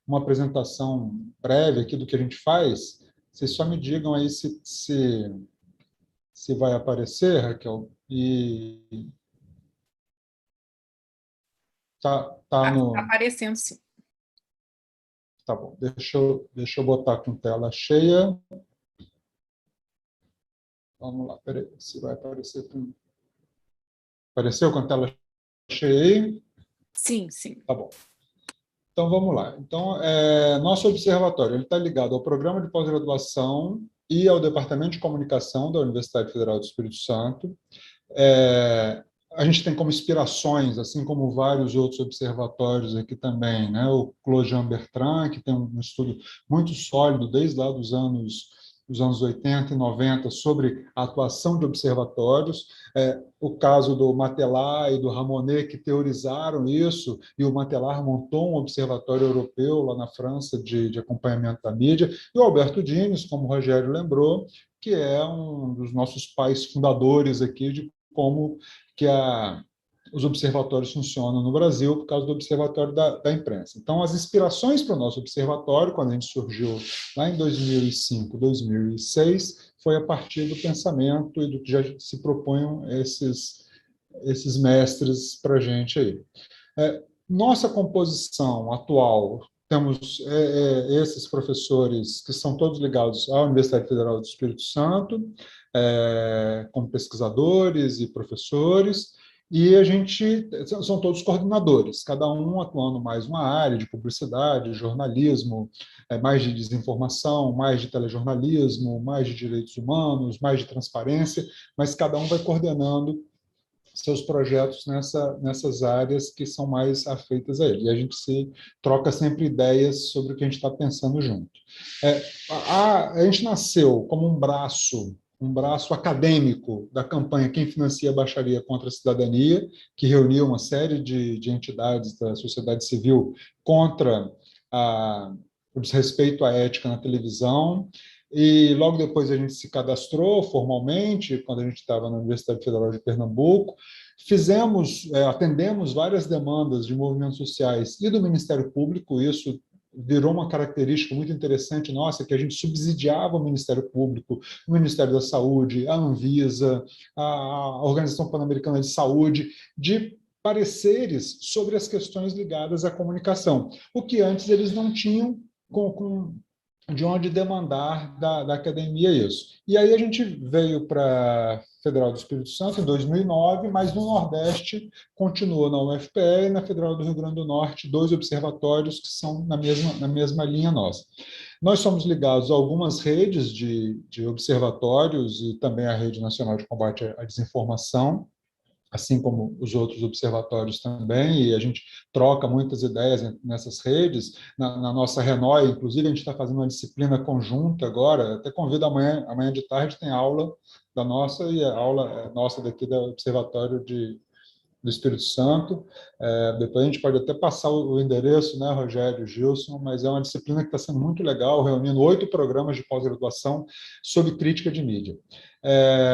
Speaker 7: uma apresentação breve aqui do que a gente faz. Vocês só me digam aí se vai aparecer, Raquel. E tá no...
Speaker 3: aparecendo, sim.
Speaker 7: Tá bom, deixa eu botar com tela cheia. Vamos lá, peraí, se vai aparecer. Apareceu com a tela cheia aí?
Speaker 3: Sim, sim.
Speaker 7: Tá bom. Então, vamos lá. Então, nosso observatório está ligado ao Programa de Pós-Graduação e ao Departamento de Comunicação da Universidade Federal do Espírito Santo. A gente tem como inspirações, assim como vários outros observatórios aqui também, né? O Claude Jean Bertrand, que tem um estudo muito sólido desde lá dos anos 80 e 90 sobre a atuação de observatórios, o caso do Matelar e do Ramonet, que teorizaram isso, e o Matelar montou um observatório europeu lá na França de acompanhamento da mídia, e o Alberto Dines, como o Rogério lembrou, que é um dos nossos pais fundadores aqui de como que os observatórios funcionam no Brasil, por causa do Observatório da Imprensa. Então, as inspirações para o nosso observatório, quando a gente surgiu lá em 2005, 2006, foi a partir do pensamento e do que já se propunham esses mestres para a gente aí. Nossa composição atual, temos esses professores que são todos ligados à Universidade Federal do Espírito Santo, como pesquisadores e professores, e a gente são todos coordenadores, cada um atuando mais uma área de publicidade, jornalismo, mais de desinformação, mais de telejornalismo, mais de direitos humanos, mais de transparência, mas cada um vai coordenando seus projetos nessas áreas que são mais afeitas a ele. E a gente troca sempre ideias sobre o que a gente está pensando junto. A gente nasceu como um braço acadêmico da campanha Quem Financia a Baixaria contra a Cidadania, que reuniu uma série de entidades da sociedade civil contra o desrespeito à ética na televisão. e logo depois a gente se cadastrou formalmente, quando a gente estava na Universidade Federal de Pernambuco. Atendemos várias demandas de movimentos sociais e do Ministério Público. Isso virou uma característica muito interessante nossa, que a gente subsidiava o Ministério Público, o Ministério da Saúde, a Anvisa, a Organização Pan-Americana de Saúde, de pareceres sobre as questões ligadas à comunicação, o que antes eles não tinham de onde demandar da academia isso. E aí a gente veio para a Federal do Espírito Santo em 2009, mas no Nordeste continuou na UFPE e na Federal do Rio Grande do Norte, 2 observatórios que são na mesma linha nossa. Nós somos ligados a algumas redes de observatórios e também à Rede Nacional de Combate à Desinformação, assim como os outros observatórios também, e a gente troca muitas ideias nessas redes. Na nossa Renói, inclusive, a gente está fazendo uma disciplina conjunta agora, até convido amanhã de tarde tem aula da nossa, e a aula nossa daqui do Observatório do Espírito Santo. Depois a gente pode até passar o endereço, né, Rogério, Gilson, mas é uma disciplina que está sendo muito legal, reunindo 8 programas de pós-graduação sobre crítica de mídia.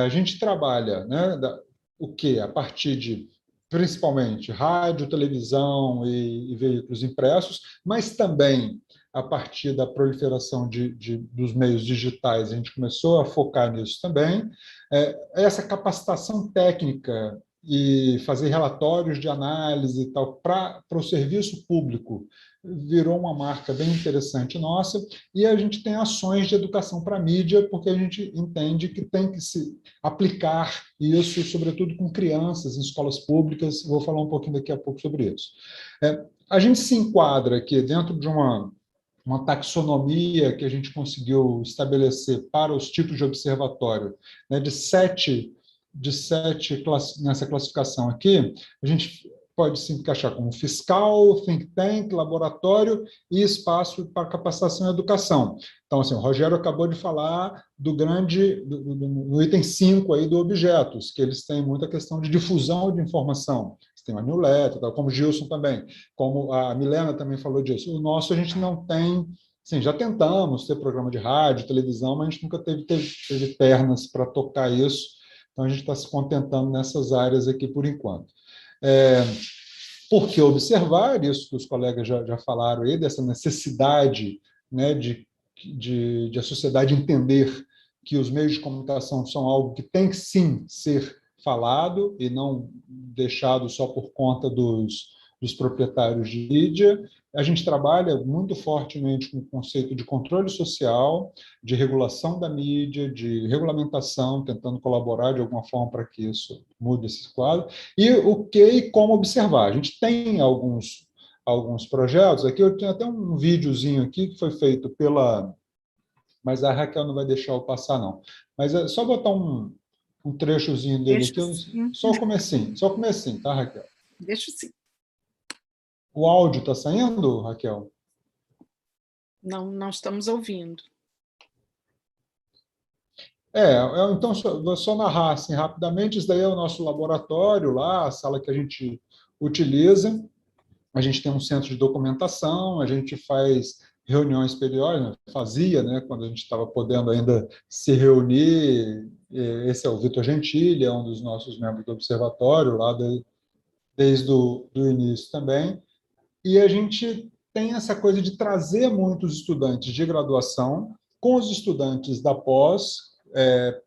Speaker 7: A gente trabalha, né, o que? A partir de, principalmente, rádio, televisão e veículos impressos, mas também a partir da proliferação dos meios digitais, a gente começou a focar nisso também. Essa capacitação técnica e fazer relatórios de análise e tal para o serviço público virou uma marca bem interessante nossa, e a gente tem ações de educação para a mídia, porque a gente entende que tem que se aplicar isso, sobretudo com crianças em escolas públicas. Vou falar um pouquinho daqui a pouco sobre isso. A gente se enquadra aqui dentro de uma taxonomia que a gente conseguiu estabelecer para os tipos de observatório, né, de sete nessa classificação aqui. A gente pode se encaixar como fiscal, think tank, laboratório e espaço para capacitação e educação. Então, assim, o Rogério acabou de falar do item 5 aí do objetos, que eles têm muita questão de difusão de informação. Tem uma newsletter, como o Gilson também, como a Milena também falou disso. O nosso a gente não tem, assim, já tentamos ter programa de rádio, televisão, mas a gente nunca teve pernas para tocar isso, então a gente está se contentando nessas áreas aqui por enquanto. Por que observar isso que os colegas já falaram aí, dessa necessidade, né, de a sociedade entender que os meios de comunicação são algo que tem que sim ser falado e não deixado só por conta dos proprietários de mídia. A gente trabalha muito fortemente com o conceito de controle social, de regulação da mídia, de regulamentação, tentando colaborar de alguma forma para que isso mude esse quadro, e o que e como observar. A gente tem alguns projetos, aqui eu tenho até um videozinho aqui que foi feito mas a Raquel não vai deixar eu passar, não. Mas é só botar um trechozinho dele aqui, só o comecinho, tá, Raquel?
Speaker 3: Deixa sim.
Speaker 7: O áudio está saindo, Raquel?
Speaker 3: Não estamos ouvindo.
Speaker 7: Então, vou só narrar assim, rapidamente. Isso daí é o nosso laboratório lá, a sala que a gente utiliza. A gente tem um centro de documentação, a gente faz reuniões periódicas, fazia, né, quando a gente estava podendo ainda se reunir. Esse é o Vitor Gentili, é um dos nossos membros do observatório, lá desde o início também. E a gente tem essa coisa de trazer muitos estudantes de graduação com os estudantes da pós,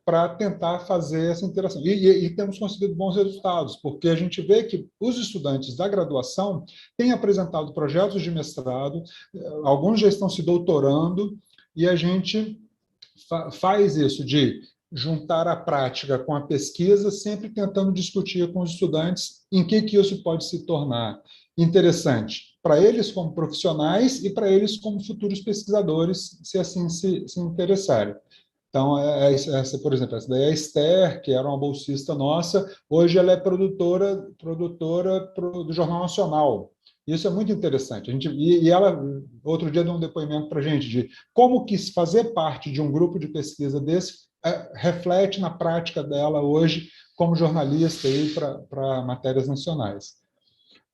Speaker 7: para tentar fazer essa interação. E temos conseguido bons resultados, porque a gente vê que os estudantes da graduação têm apresentado projetos de mestrado, alguns já estão se doutorando, e a gente faz isso de juntar a prática com a pesquisa, sempre tentando discutir com os estudantes em que isso pode se tornar interessante para eles como profissionais e para eles como futuros pesquisadores, se assim se interessarem. Então, essa, por exemplo, essa daí é a Esther, que era uma bolsista nossa, hoje ela é produtora do Jornal Nacional. Isso é muito interessante. E ela, outro dia, deu um depoimento para a gente de como que fazer parte de um grupo de pesquisa desse reflete na prática dela hoje como jornalista para matérias nacionais.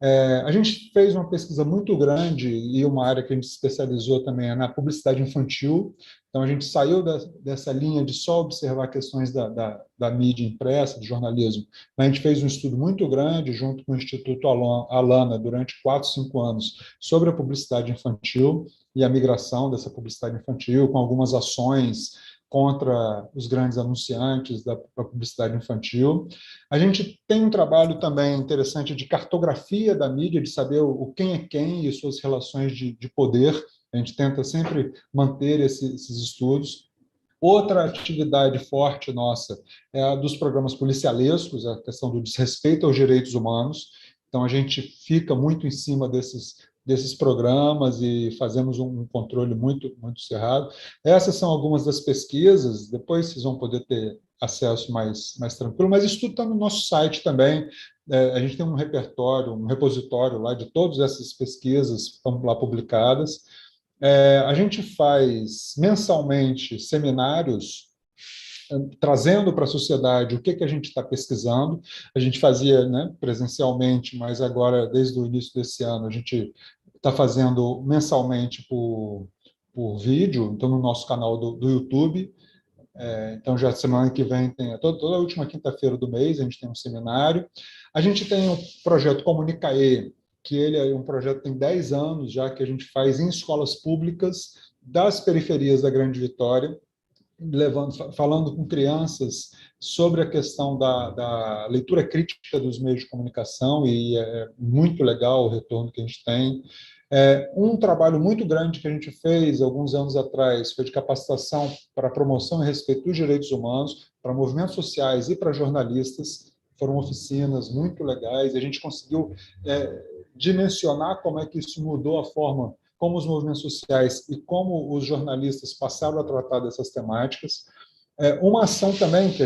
Speaker 7: A gente fez uma pesquisa muito grande e uma área que a gente se especializou também é na publicidade infantil. Então, a gente saiu dessa linha de só observar questões da mídia impressa, do jornalismo, mas a gente fez um estudo muito grande junto com o Instituto Alana durante 4, 5 anos sobre a publicidade infantil e a migração dessa publicidade infantil, com algumas ações contra os grandes anunciantes da publicidade infantil. A gente tem um trabalho também interessante de cartografia da mídia, de saber o quem é quem e suas relações de poder. A gente tenta sempre manter esses estudos. Outra atividade forte nossa é a dos programas policialescos, a questão do desrespeito aos direitos humanos. Então, a gente fica muito em cima desses programas e fazemos um controle muito, muito cerrado. Essas são algumas das pesquisas, depois vocês vão poder ter acesso mais tranquilo, mas isso tudo está no nosso site também. A gente tem um repertório, um repositório lá de todas essas pesquisas que estão lá publicadas. A gente faz mensalmente seminários trazendo para a sociedade o que a gente está pesquisando. A gente fazia, né, presencialmente, mas agora, desde o início desse ano, a gente está fazendo mensalmente por vídeo, então no nosso canal do YouTube. Então, já semana que vem, toda a última quinta-feira do mês, a gente tem um seminário. A gente tem o projeto Comunicae, que ele é um projeto que tem 10 anos já, que a gente faz em escolas públicas das periferias da Grande Vitória, falando com crianças sobre a questão da leitura crítica dos meios de comunicação, e é muito legal o retorno que a gente tem. Um trabalho muito grande que a gente fez alguns anos atrás foi de capacitação para promoção e respeito dos direitos humanos, para movimentos sociais e para jornalistas. Foram oficinas muito legais, a gente conseguiu dimensionar como é que isso mudou a forma como os movimentos sociais e como os jornalistas passaram a tratar dessas temáticas. Uma ação também que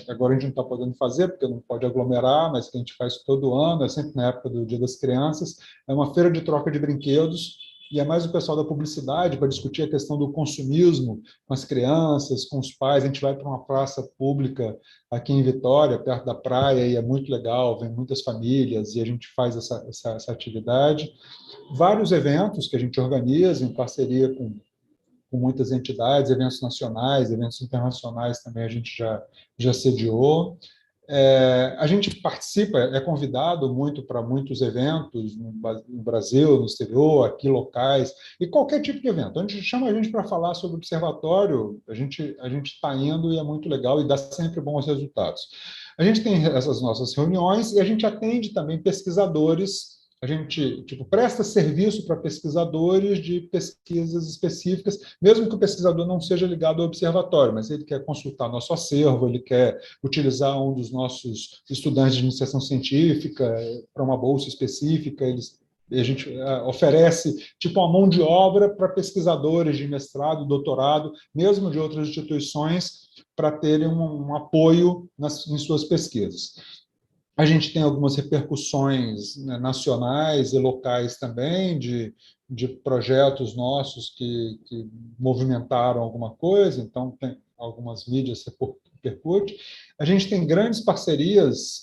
Speaker 7: agora a gente não está podendo fazer, porque não pode aglomerar, mas que a gente faz todo ano, é sempre na época do Dia das Crianças, é uma feira de troca de brinquedos, e é mais o pessoal da publicidade para discutir a questão do consumismo com as crianças, com os pais. A gente vai para uma praça pública aqui em Vitória, perto da praia, e é muito legal, vem muitas famílias, e a gente faz essa atividade. Vários eventos que a gente organiza em parceria com muitas entidades, eventos nacionais, eventos internacionais também a gente já sediou. A gente participa, é convidado muito para muitos eventos no Brasil, no exterior, aqui locais, e qualquer tipo de evento. A gente chama a gente para falar sobre o observatório, a gente está indo e é muito legal e dá sempre bons resultados. A gente tem essas nossas reuniões e a gente atende também pesquisadores. A gente presta serviço para pesquisadores de pesquisas específicas, mesmo que o pesquisador não seja ligado ao observatório, mas ele quer consultar nosso acervo, ele quer utilizar um dos nossos estudantes de iniciação científica para uma bolsa específica. A gente oferece uma mão de obra para pesquisadores de mestrado, doutorado, mesmo de outras instituições, para terem um apoio em suas pesquisas. A gente tem algumas repercussões, né, nacionais e locais também, de projetos nossos que movimentaram alguma coisa, então tem algumas mídias que repercute. A gente tem grandes parcerias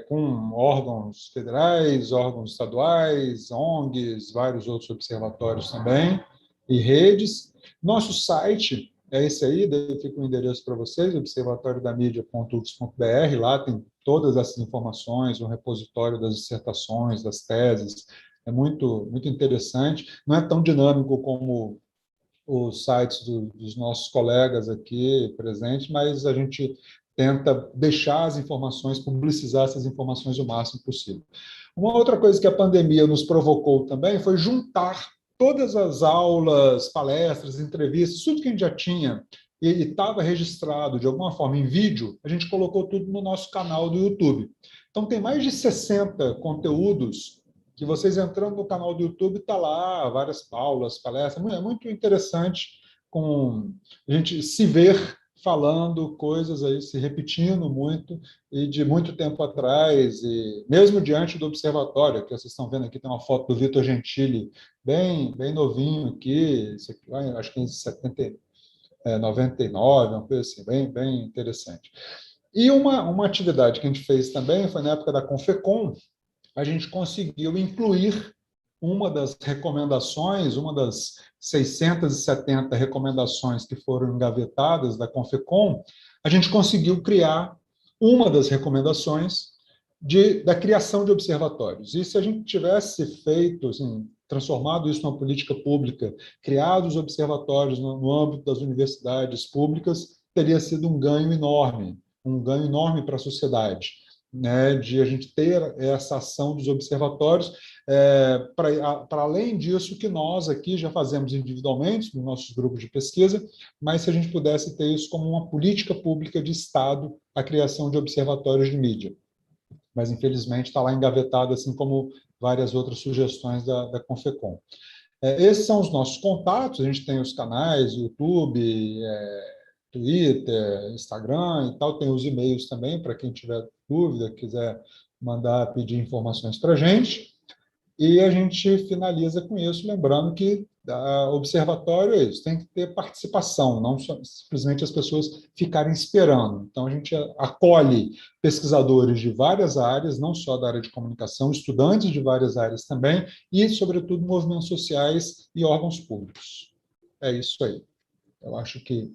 Speaker 7: com órgãos federais, órgãos estaduais, ONGs, vários outros observatórios também, e redes. Nosso site é esse aí, fica o endereço para vocês, observatoriodamedia.ufs.br, lá tem todas essas informações, um repositório das dissertações, das teses, é muito, muito interessante. Não é tão dinâmico como os sites dos nossos colegas aqui presentes, mas a gente tenta deixar as informações, publicizar essas informações o máximo possível. Uma outra coisa que a pandemia nos provocou também foi juntar todas as aulas, palestras, entrevistas, tudo que a gente já tinha e estava registrado de alguma forma em vídeo, a gente colocou tudo no nosso canal do YouTube. Então, tem mais de 60 conteúdos que vocês entrando no canal do YouTube, está lá, várias aulas, palestras, é muito interessante com a gente se ver falando coisas aí, se repetindo muito, e de muito tempo atrás, e mesmo diante do observatório, que vocês estão vendo aqui, tem uma foto do Vitor Gentili, bem novinho aqui, acho que em 99, uma coisa assim, bem interessante. E uma atividade que a gente fez também foi na época da Confecom, a gente conseguiu incluir uma das recomendações, uma das 670 recomendações que foram engavetadas da CONFECOM, a gente conseguiu criar uma das recomendações da criação de observatórios. E se a gente tivesse feito, assim, transformado isso numa política pública, criado os observatórios no âmbito das universidades públicas, teria sido um ganho enorme para a sociedade, né, de a gente ter essa ação dos observatórios. Para além disso, que nós aqui já fazemos individualmente, nos nossos grupos de pesquisa, mas se a gente pudesse ter isso como uma política pública de Estado, a criação de observatórios de mídia. Mas, infelizmente, está lá engavetado, assim como várias outras sugestões da CONFECOM. Esses são os nossos contatos, a gente tem os canais, YouTube, Twitter, Instagram e tal, tem os e-mails também, para quem tiver dúvida, quiser mandar, pedir informações para a gente. E a gente finaliza com isso, lembrando que observatório é isso, tem que ter participação, não simplesmente as pessoas ficarem esperando. Então, a gente acolhe pesquisadores de várias áreas, não só da área de comunicação, estudantes de várias áreas também, e, sobretudo, movimentos sociais e órgãos públicos. É isso aí. Eu acho que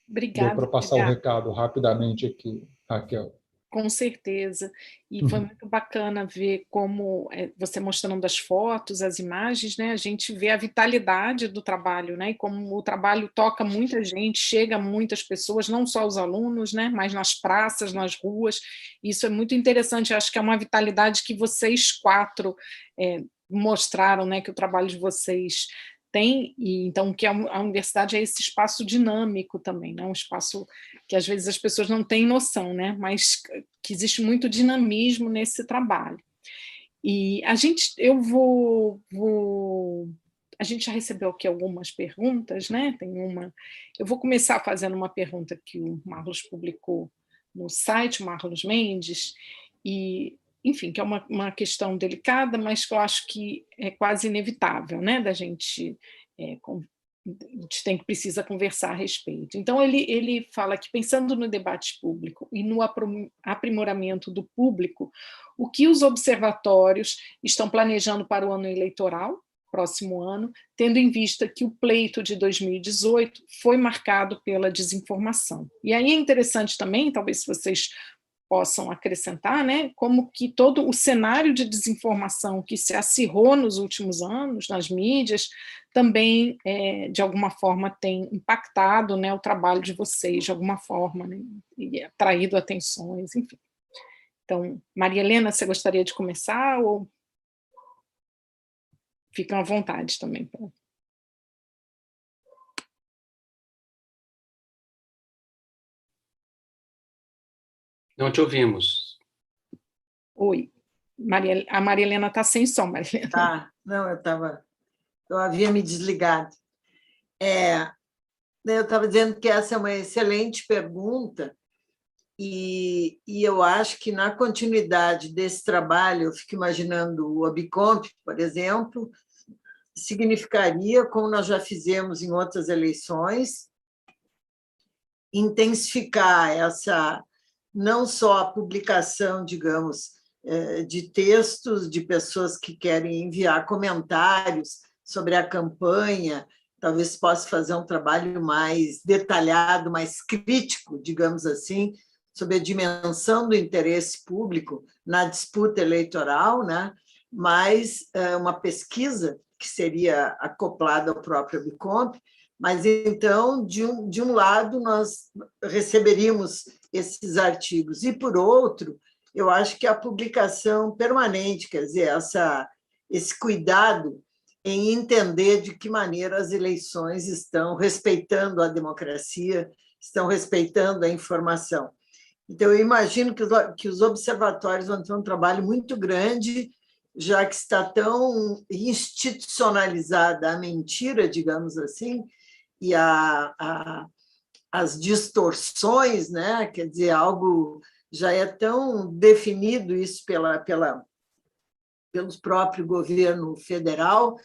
Speaker 3: Obrigada.
Speaker 7: Deu para passar o recado rapidamente aqui, Raquel.
Speaker 3: Com certeza, e foi muito bacana ver como, você mostrando as fotos, as imagens, né, a gente vê a vitalidade do trabalho, né, e como o trabalho toca muita gente, chega a muitas pessoas, não só os alunos, né, mas nas praças, nas ruas, isso é muito interessante, acho que é uma vitalidade que vocês quatro mostraram, né, que o trabalho de vocês tem, e então que a universidade é esse espaço dinâmico também, né? Um espaço que às vezes as pessoas não têm noção, né? Mas que existe muito dinamismo nesse trabalho. E a gente já recebeu aqui algumas perguntas, né? Eu vou começar fazendo uma pergunta que o Marlos publicou no site, o Marlos Mendes, e enfim, que é uma questão delicada, mas que eu acho que é quase inevitável, né, a gente precisa conversar a respeito. Então, ele fala que, pensando no debate público e no aprimoramento do público, o que os observatórios estão planejando para o ano eleitoral, próximo ano, tendo em vista que o pleito de 2018 foi marcado pela desinformação. E aí é interessante também, talvez se vocês possam acrescentar, né, como que todo o cenário de desinformação que se acirrou nos últimos anos, nas mídias, também, de alguma forma, tem impactado, né, o trabalho de vocês, de alguma forma, né, e atraído atenções, enfim. Então, Maria Helena, você gostaria de começar, ou ficam à vontade também?
Speaker 6: Não te ouvimos.
Speaker 3: Oi. A Maria Helena está sem som, Maria Helena.
Speaker 4: Ah, não, eu havia me desligado. Eu estava dizendo que essa é uma excelente pergunta, e eu acho que, na continuidade desse trabalho, eu fico imaginando o Obcomp, por exemplo, significaria, como nós já fizemos em outras eleições, intensificar não só a publicação, digamos, de textos de pessoas que querem enviar comentários sobre a campanha, talvez possa fazer um trabalho mais detalhado, mais crítico, digamos assim, sobre a dimensão do interesse público na disputa eleitoral, né? Mas uma pesquisa que seria acoplada ao próprio Obcomp, mas então, de um lado, nós receberíamos esses artigos, e, por outro, eu acho que a publicação permanente, quer dizer, esse cuidado em entender de que maneira as eleições estão respeitando a democracia, estão respeitando a informação. Então, eu imagino que os observatórios vão ter um trabalho muito grande, já que está tão institucionalizada a mentira, digamos assim, e as distorções, né? Quer dizer, algo já é tão definido isso pelo próprio governo federal,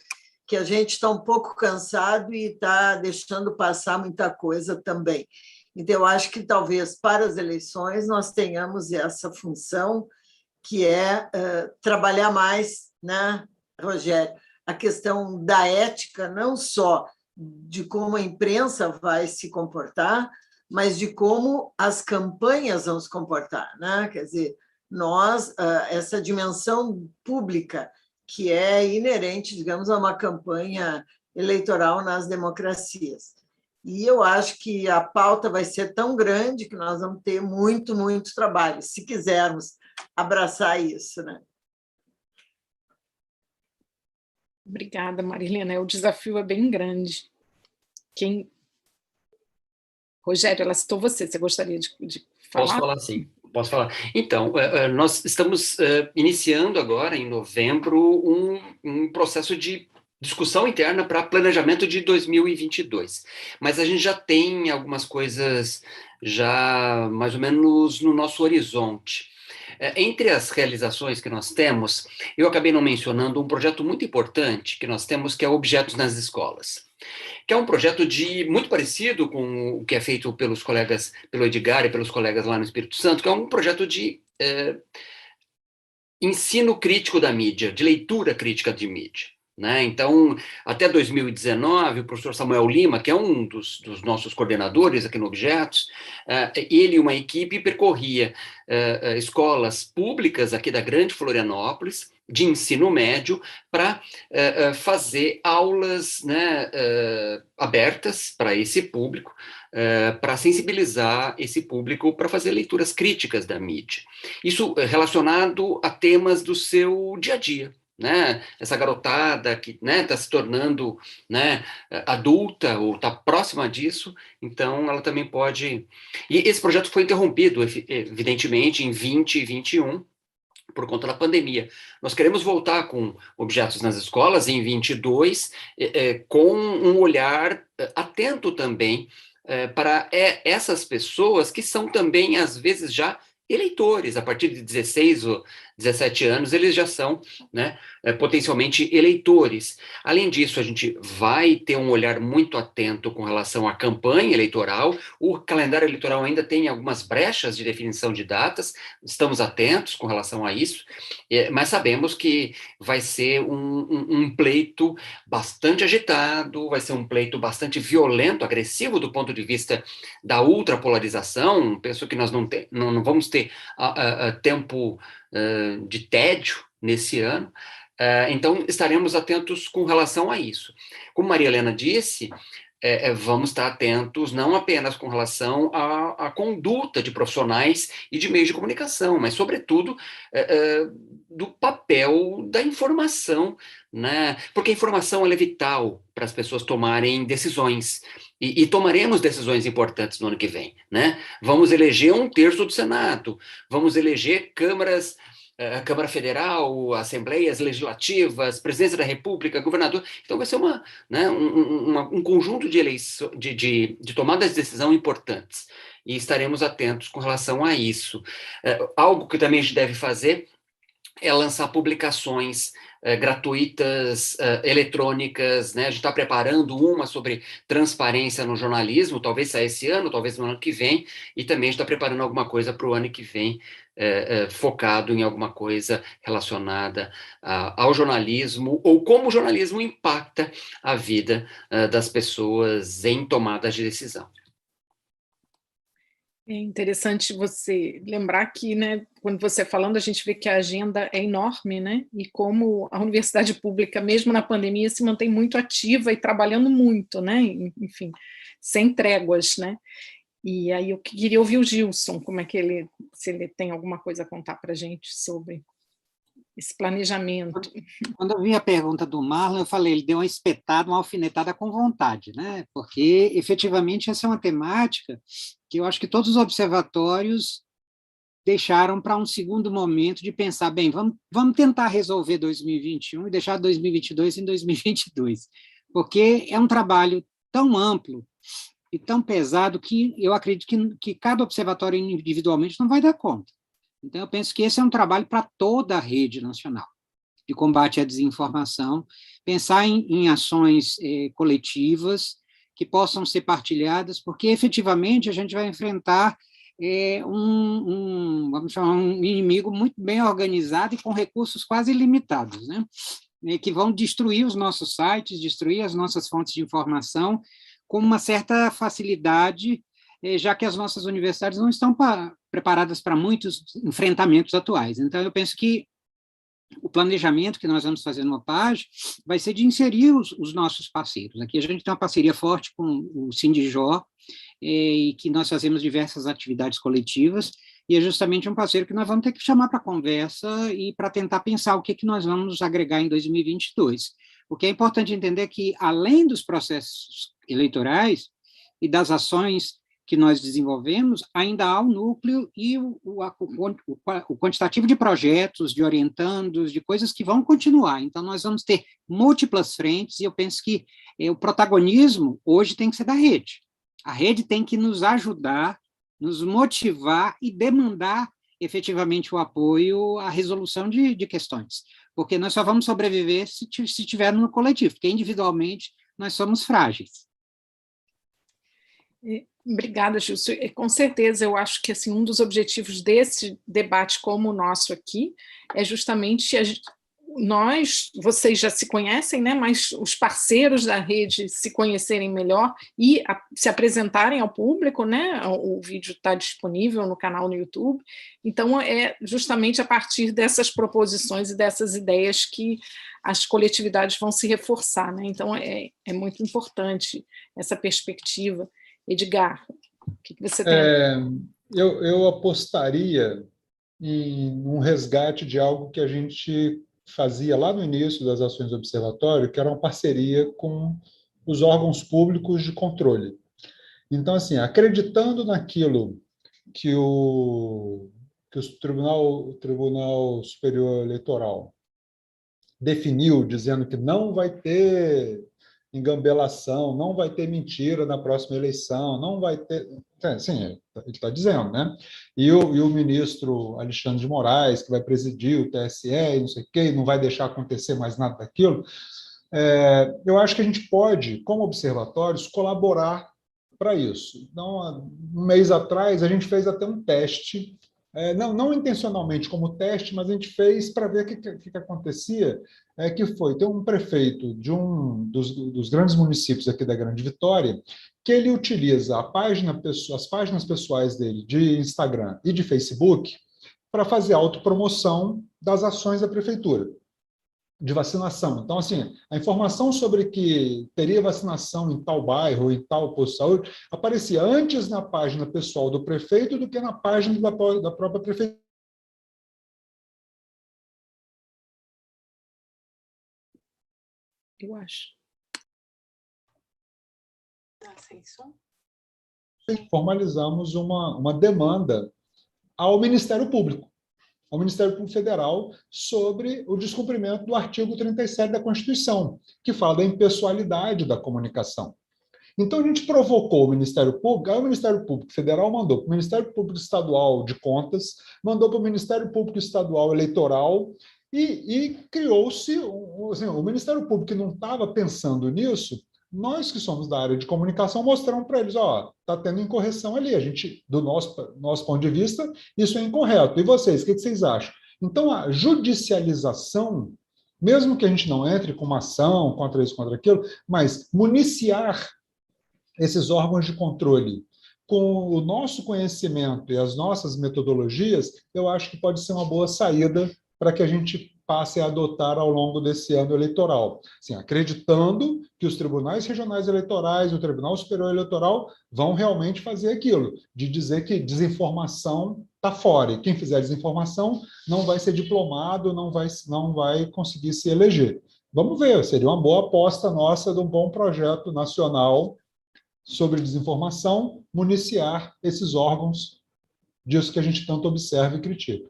Speaker 4: que a gente está um pouco cansado e está deixando passar muita coisa também. Então, eu acho que talvez para as eleições nós tenhamos essa função que é trabalhar mais, né, Rogério, a questão da ética, não só de como a imprensa vai se comportar, mas de como as campanhas vão se comportar, né? Quer dizer, nós, essa dimensão pública que é inerente, digamos, a uma campanha eleitoral nas democracias. E eu acho que a pauta vai ser tão grande que nós vamos ter muito, muito trabalho, se quisermos abraçar isso, né?
Speaker 3: Obrigada, Marilena. O desafio é bem grande. Rogério, ela citou você. Você gostaria de falar?
Speaker 6: Posso falar, sim. Posso falar. Então, nós estamos iniciando agora, em novembro, um processo de discussão interna para planejamento de 2022. Mas a gente já tem algumas coisas já mais ou menos no nosso horizonte. Entre as realizações que nós temos, eu acabei não mencionando um projeto muito importante que nós temos, que é Objetos nas Escolas, que é um projeto muito parecido com o que é feito pelos colegas, pelo Edgar e pelos colegas lá no Espírito Santo, que é um projeto de ensino crítico da mídia, de leitura crítica de mídia. Né? Então, até 2019, o professor Samuel Lima, que é um dos nossos coordenadores aqui no Objetos, ele e uma equipe percorria escolas públicas aqui da Grande Florianópolis, de ensino médio, para fazer aulas, né, abertas para esse público, para sensibilizar esse público para fazer leituras críticas da mídia. Isso relacionado a temas do seu dia a dia. Né? Essa garotada que está se tornando, né, adulta ou está próxima disso, então ela também pode... E esse projeto foi interrompido, evidentemente, em 2021, por conta da pandemia. Nós queremos voltar com Objetos nas Escolas em 22, com um olhar atento também para essas pessoas que são também, às vezes, já eleitores. A partir de 16 ou 17 anos, eles já são, né, potencialmente eleitores. Além disso, a gente vai ter um olhar muito atento com relação à campanha eleitoral. O calendário eleitoral ainda tem algumas brechas de definição de datas, estamos atentos com relação a isso, mas sabemos que vai ser um pleito bastante agitado, vai ser um pleito bastante violento, agressivo do ponto de vista da ultrapolarização. Penso que nós não vamos ter tempo de tédio nesse ano, então estaremos atentos com relação a isso. Como Maria Helena disse, vamos estar atentos não apenas com relação à conduta de profissionais e de meios de comunicação, mas, sobretudo, do papel da informação, né? Porque a informação ela é vital para as pessoas tomarem decisões, e tomaremos decisões importantes no ano que vem, né? Vamos eleger 1/3 do Senado, vamos eleger Câmara Federal, assembleias legislativas, presidência da República, governador. Então vai ser um conjunto de tomadas de decisão importantes, e estaremos atentos com relação a isso. Algo que também a gente deve fazer é lançar publicações gratuitas, eletrônicas, né? A gente está preparando uma sobre transparência no jornalismo, talvez saia esse ano, talvez no ano que vem, e também a gente está preparando alguma coisa para o ano que vem, focado em alguma coisa relacionada ao jornalismo, ou como o jornalismo impacta a vida das pessoas em tomadas de decisão.
Speaker 3: É interessante você lembrar que, né, quando você falando, a gente vê que a agenda é enorme, né, e como a universidade pública, mesmo na pandemia, se mantém muito ativa e trabalhando muito, né, enfim, sem tréguas, né. E aí eu queria ouvir o Gilson, como é que se ele tem alguma coisa a contar para a gente sobre esse planejamento.
Speaker 5: Quando eu vi a pergunta do Marlon, eu falei, ele deu uma espetada, uma alfinetada com vontade, né? Porque, efetivamente, essa é uma temática que eu acho que todos os observatórios deixaram para um segundo momento de pensar, bem, vamos tentar resolver 2021 e deixar 2022 em 2022, porque é um trabalho tão amplo e tão pesado que eu acredito que cada observatório individualmente não vai dar conta. Então, eu penso que esse é um trabalho para toda a rede nacional de combate à desinformação, pensar em ações coletivas que possam ser partilhadas, porque, efetivamente, a gente vai enfrentar vamos chamar, um inimigo muito bem organizado e com recursos quase ilimitados, né? Que vão destruir os nossos sites, destruir as nossas fontes de informação com uma certa facilidade, já que as nossas universidades não estão preparadas para muitos enfrentamentos atuais. Então, eu penso que o planejamento que nós vamos fazer no APAGE vai ser de inserir os nossos parceiros. Aqui a gente tem uma parceria forte com o Sindijó, e que nós fazemos diversas atividades coletivas, e é justamente um parceiro que nós vamos ter que chamar para conversa e para tentar pensar o que nós vamos agregar em 2022. O que é importante entender que, além dos processos eleitorais e das ações que nós desenvolvemos, ainda há o núcleo e o quantitativo de projetos, de orientandos, de coisas que vão continuar. Então, nós vamos ter múltiplas frentes, e eu penso que o protagonismo hoje tem que ser da rede. A rede tem que nos ajudar, nos motivar e demandar efetivamente o apoio à resolução de questões, porque nós só vamos sobreviver se estiver no coletivo, porque individualmente nós somos frágeis.
Speaker 3: Obrigada, Gilson. Com certeza, eu acho que assim, um dos objetivos desse debate como o nosso aqui é justamente vocês já se conhecem, né, mas os parceiros da rede se conhecerem melhor e se apresentarem ao público, né, o vídeo está disponível no canal no YouTube, então é justamente a partir dessas proposições e dessas ideias que as coletividades vão se reforçar, né, então é muito importante essa perspectiva. Edgar, o que você tem?
Speaker 7: Eu apostaria em um resgate de algo que a gente fazia lá no início das ações do Observatório, que era uma parceria com os órgãos públicos de controle. Então, assim, acreditando naquilo que o Tribunal Superior Eleitoral definiu, dizendo que não vai ter engambelação, não vai ter mentira na próxima eleição, não vai ter... Sim, ele está dizendo, né? E o ministro Alexandre de Moraes, que vai presidir o TSE, e não sei o quê, não vai deixar acontecer mais nada daquilo. Eu acho que a gente pode, como observatórios, colaborar para isso. Então, um mês atrás, a gente fez até um teste, não intencionalmente como teste, mas a gente fez para ver o que acontecia, que foi, tem um prefeito de um dos grandes municípios aqui da Grande Vitória, que ele utiliza as páginas pessoais dele de Instagram e de Facebook para fazer autopromoção das ações da prefeitura de vacinação. Então, assim, a informação sobre que teria vacinação em tal bairro ou em tal posto de saúde aparecia antes na página pessoal do prefeito do que na página da própria prefeitura.
Speaker 3: Eu acho.
Speaker 7: Formalizamos uma demanda ao Ministério Público Federal, sobre o descumprimento do artigo 37 da Constituição, que fala da impessoalidade da comunicação. Então, a gente provocou o Ministério Público, aí o Ministério Público Federal mandou para o Ministério Público Estadual de Contas, mandou para o Ministério Público Estadual Eleitoral, e criou-se, assim, o Ministério Público que não estava pensando nisso, nós que somos da área de comunicação mostramos para eles, está tendo incorreção ali, a gente, do nosso ponto de vista, isso é incorreto. E vocês, o que vocês acham? Então, a judicialização, mesmo que a gente não entre com uma ação contra isso, contra aquilo, mas municiar esses órgãos de controle com o nosso conhecimento e as nossas metodologias, eu acho que pode ser uma boa saída para que a gente passe a adotar ao longo desse ano eleitoral. Assim, acreditando que os tribunais regionais eleitorais e o Tribunal Superior Eleitoral vão realmente fazer aquilo, de dizer que desinformação está fora, e quem fizer desinformação não vai ser diplomado, não vai conseguir se eleger. Vamos ver, seria uma boa aposta nossa de um bom projeto nacional sobre desinformação, municiar esses órgãos disso que a gente tanto observa e critica.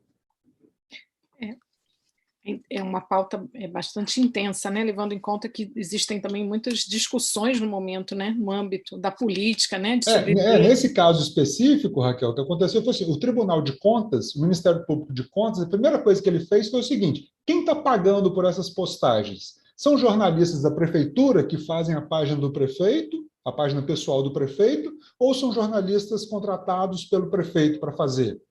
Speaker 3: É uma pauta bastante intensa, né? Levando em conta que existem também muitas discussões no momento, né? No âmbito da política, né?
Speaker 7: Nesse caso específico, Raquel, o que aconteceu foi assim, o Tribunal de Contas, o Ministério Público de Contas, a primeira coisa que ele fez foi o seguinte: quem está pagando por essas postagens? São jornalistas da prefeitura que fazem a página do prefeito a página pessoal do prefeito, ou são jornalistas contratados pelo prefeito para fazer?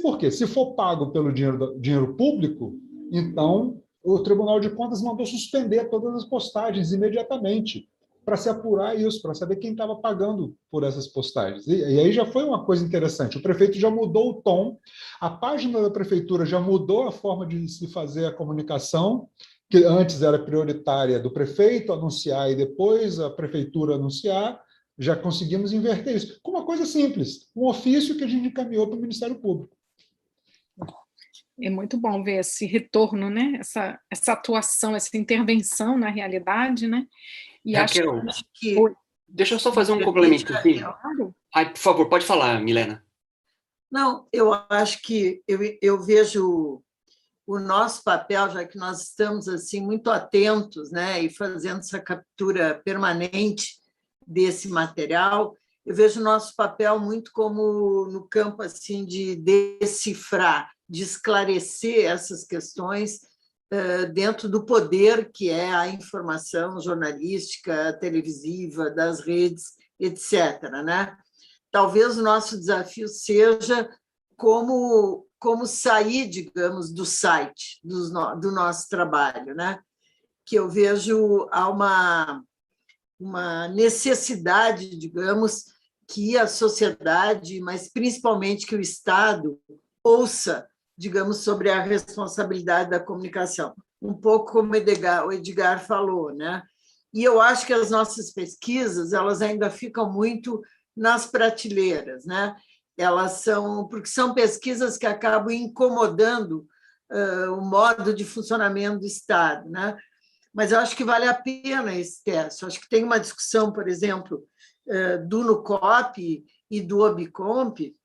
Speaker 7: Por quê? Se for pago pelo dinheiro público, então o Tribunal de Contas mandou suspender todas as postagens imediatamente, para se apurar isso, para saber quem estava pagando por essas postagens. E aí já foi uma coisa interessante. O prefeito já mudou o tom, a página da prefeitura já mudou a forma de se fazer a comunicação, que antes era prioritária do prefeito anunciar e depois a prefeitura anunciar. Já conseguimos inverter isso. Com uma coisa simples, um ofício que a gente encaminhou para o Ministério Público.
Speaker 3: É muito bom ver esse retorno, né? Essa atuação, essa intervenção na realidade, né? E
Speaker 6: Raquel,
Speaker 3: acho que...
Speaker 6: deixa eu só fazer um complemento.
Speaker 3: Claro.
Speaker 6: Ai, por favor, pode falar, Milena.
Speaker 4: Não, eu acho que eu vejo o nosso papel, já que nós estamos assim muito atentos, né, e fazendo essa captura permanente desse material, eu vejo o nosso papel muito como no campo assim de decifrar, de esclarecer essas questões dentro do poder que é a informação jornalística, televisiva, das redes, etc., né? Talvez o nosso desafio seja como sair, digamos, do site do nosso trabalho, né? Que eu vejo há uma necessidade, digamos, que a sociedade, mas principalmente que o Estado, ouça, digamos, sobre a responsabilidade da comunicação. Um pouco como o Edgar falou, né? E eu acho que as nossas pesquisas, elas ainda ficam muito nas prateleiras, né? Porque são pesquisas que acabam incomodando o modo de funcionamento do Estado, né? Mas eu acho que vale a pena esse teste. Eu acho que tem uma discussão, por exemplo, do NUCOP e do OBCOMP,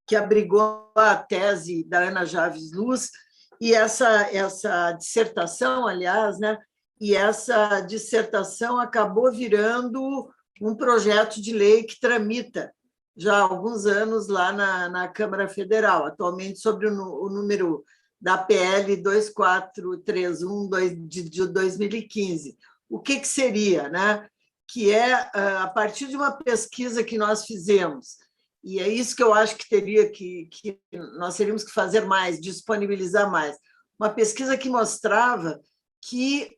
Speaker 4: que abrigou a tese da Ana Javes Luz, e essa dissertação, aliás, né? E essa dissertação acabou virando um projeto de lei que tramita já há alguns anos lá na Câmara Federal, atualmente sobre o número da PL 2431 de 2015. O que seria, né? Que é, a partir de uma pesquisa que nós fizemos, e é isso que eu acho que nós teríamos que fazer mais, disponibilizar mais, uma pesquisa que mostrava que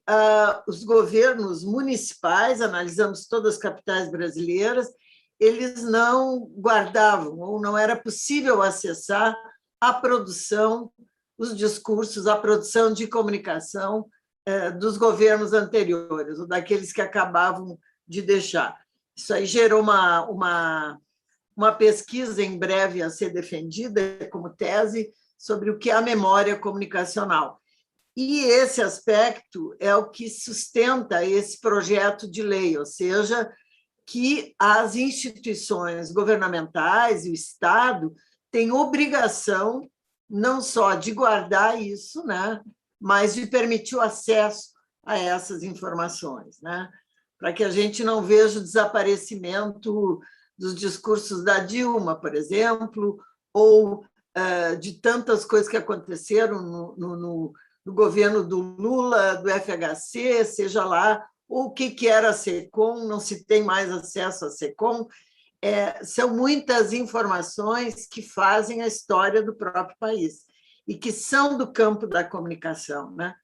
Speaker 4: os governos municipais, analisamos todas as capitais brasileiras, eles não guardavam, ou não era possível acessar a produção, os discursos, a produção de comunicação dos governos anteriores, ou daqueles que acabavam de deixar. Isso aí gerou uma pesquisa em breve a ser defendida como tese sobre o que é a memória comunicacional. E esse aspecto é o que sustenta esse projeto de lei, ou seja, que as instituições governamentais e o Estado têm obrigação não só de guardar isso, né, mas de permitir o acesso a essas informações, né, para que a gente não veja o desaparecimento dos discursos da Dilma, por exemplo, ou de tantas coisas que aconteceram no governo do Lula, do FHC, seja lá, ou o que era a SECOM, não se tem mais acesso à SECOM. São muitas informações que fazem a história do próprio país e que são do campo da comunicação, né?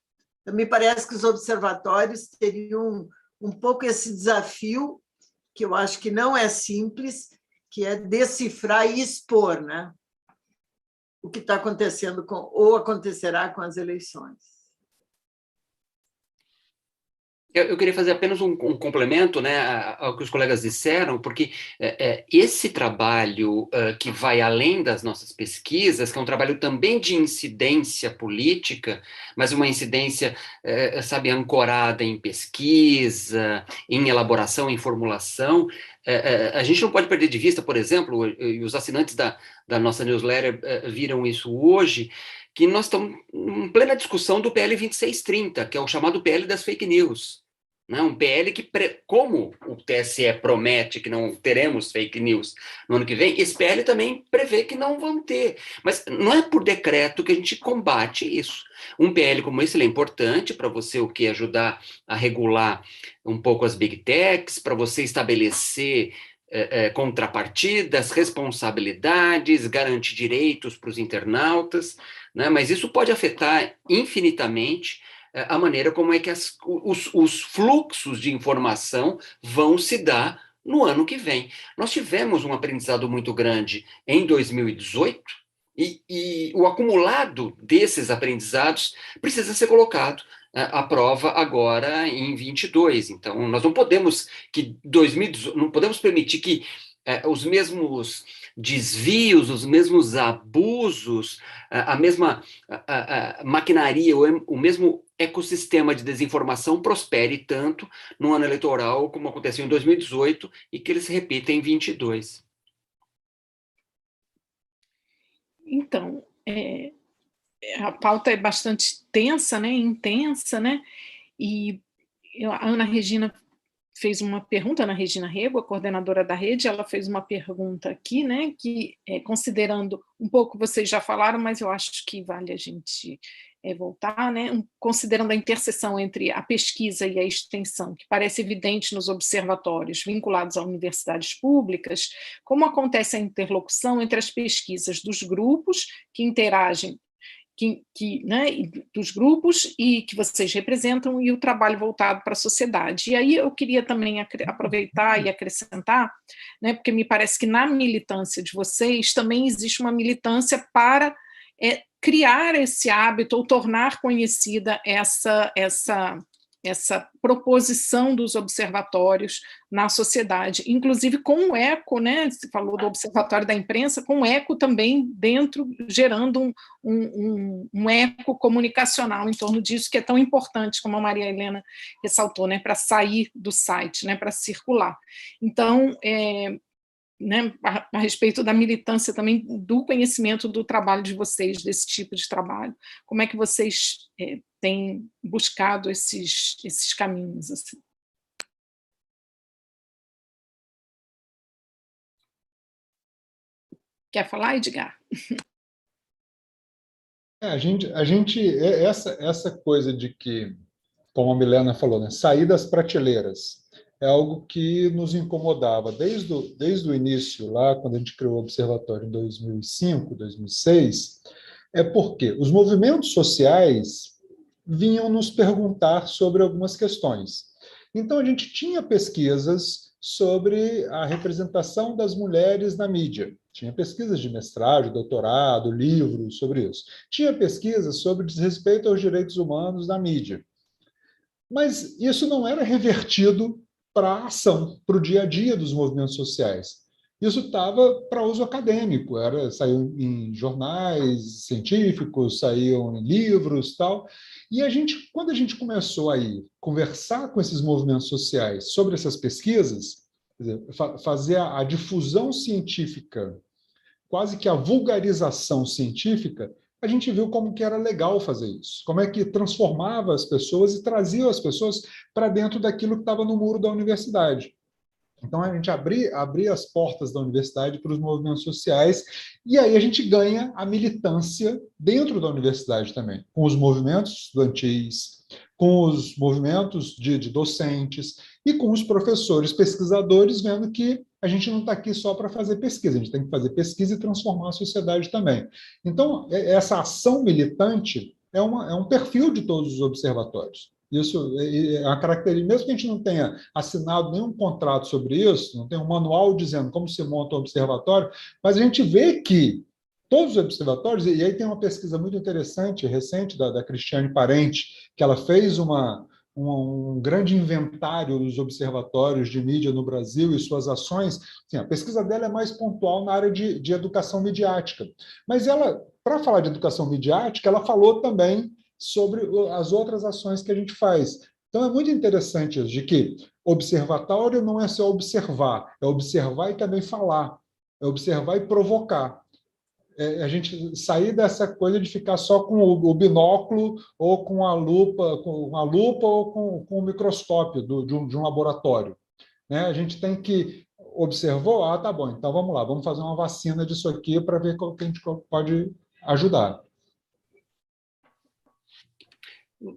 Speaker 4: Então, me parece que os observatórios teriam um pouco esse desafio, que eu acho que não é simples, que é decifrar e expor, né? O que está acontecendo ou acontecerá com as eleições.
Speaker 6: Eu queria fazer apenas um complemento, né, ao que os colegas disseram, porque esse trabalho que vai além das nossas pesquisas, que é um trabalho também de incidência política, mas uma incidência, sabe, ancorada em pesquisa, em elaboração, em formulação, a gente não pode perder de vista, por exemplo, e os assinantes da nossa newsletter viram isso hoje, que nós estamos em plena discussão do PL 2630, que é o chamado PL das fake news. né? Um PL que, como o TSE promete que não teremos fake news no ano que vem, esse PL também prevê que não vão ter. Mas não é por decreto que a gente combate isso. Um PL como esse ele é importante para você o que ajudar a regular um pouco as big techs, para você estabelecer contrapartidas, responsabilidades, garantir direitos para os internautas, né? Mas isso pode afetar infinitamente a maneira como é que os fluxos de informação vão se dar no ano que vem. Nós tivemos um aprendizado muito grande em 2018 e o acumulado desses aprendizados precisa ser colocado à prova agora em 22. Então, nós não podemos não podemos permitir que os mesmos desvios, os mesmos abusos, a mesma maquinaria, o mesmo ecossistema de desinformação prospere tanto no ano eleitoral como aconteceu em 2018 e que ele se repita em 22.
Speaker 3: Então, a pauta é bastante tensa, né, intensa, né, e a Ana Regina fez uma pergunta, Ana Regina Rego, a coordenadora da rede, ela fez uma pergunta aqui, né, que considerando, um pouco vocês já falaram, mas eu acho que vale a gente voltar, né, considerando a interseção entre a pesquisa e a extensão, que parece evidente nos observatórios vinculados a universidades públicas, como acontece a interlocução entre as pesquisas dos grupos que interagem né, dos grupos e que vocês representam e o trabalho voltado para a sociedade. E aí eu queria também aproveitar e acrescentar, né, porque me parece que na militância de vocês também existe uma militância para criar esse hábito ou tornar conhecida essa proposição dos observatórios na sociedade, inclusive com o eco, né? Você falou do observatório da imprensa, com o eco também dentro, gerando um eco comunicacional em torno disso, que é tão importante, como a Maria Helena ressaltou, né? Para sair do site, né? Para circular. Então, né, a respeito da militância também, do conhecimento do trabalho de vocês, desse tipo de trabalho, como é que vocês têm buscado esses caminhos? Assim? Quer falar, Edgar?
Speaker 7: Essa coisa de que, como a Milena falou, né, sair das prateleiras, é algo que nos incomodava desde o início, lá quando a gente criou o Observatório em 2005, 2006, porque os movimentos sociais vinham nos perguntar sobre algumas questões. Então, a gente tinha pesquisas sobre a representação das mulheres na mídia. Tinha pesquisas de mestrado, doutorado, livros sobre isso. Tinha pesquisas sobre desrespeito aos direitos humanos na mídia. Mas isso não era revertido para a ação, para o dia a dia dos movimentos sociais. Isso estava para uso acadêmico, saiu em jornais científicos, saíam em livros, tal. E quando a gente começou a conversar com esses movimentos sociais sobre essas pesquisas, fazer a difusão científica, quase que a vulgarização científica, a gente viu como que era legal fazer isso, como é que transformava as pessoas e trazia as pessoas para dentro daquilo que estava no muro da universidade. Então, a gente abria as portas da universidade para os movimentos sociais, e aí a gente ganha a militância dentro da universidade também, com os movimentos estudantis, com os movimentos de docentes e com os professores pesquisadores, vendo que a gente não está aqui só para fazer pesquisa, a gente tem que fazer pesquisa e transformar a sociedade também. Então, essa ação militante é um perfil de todos os observatórios. Isso é uma característica, mesmo que a gente não tenha assinado nenhum contrato sobre isso, não tem um manual dizendo como se monta um observatório, mas a gente vê que todos os observatórios, e aí tem uma pesquisa muito interessante, recente, da Cristiane Parente, que ela fez um grande inventário dos observatórios de mídia no Brasil e suas ações. Assim, a pesquisa dela é mais pontual na área de educação midiática, mas ela, para falar de educação midiática, ela falou também sobre as outras ações que a gente faz. Então, é muito interessante isso, de que observatório não é só observar, é observar e também falar, é observar e provocar. a gente sair dessa coisa de ficar só com o binóculo ou com a lupa ou com o microscópio de um laboratório, né? A gente tem que observar, tá bom, então vamos lá, vamos fazer uma vacina disso aqui para ver como que a gente pode ajudar.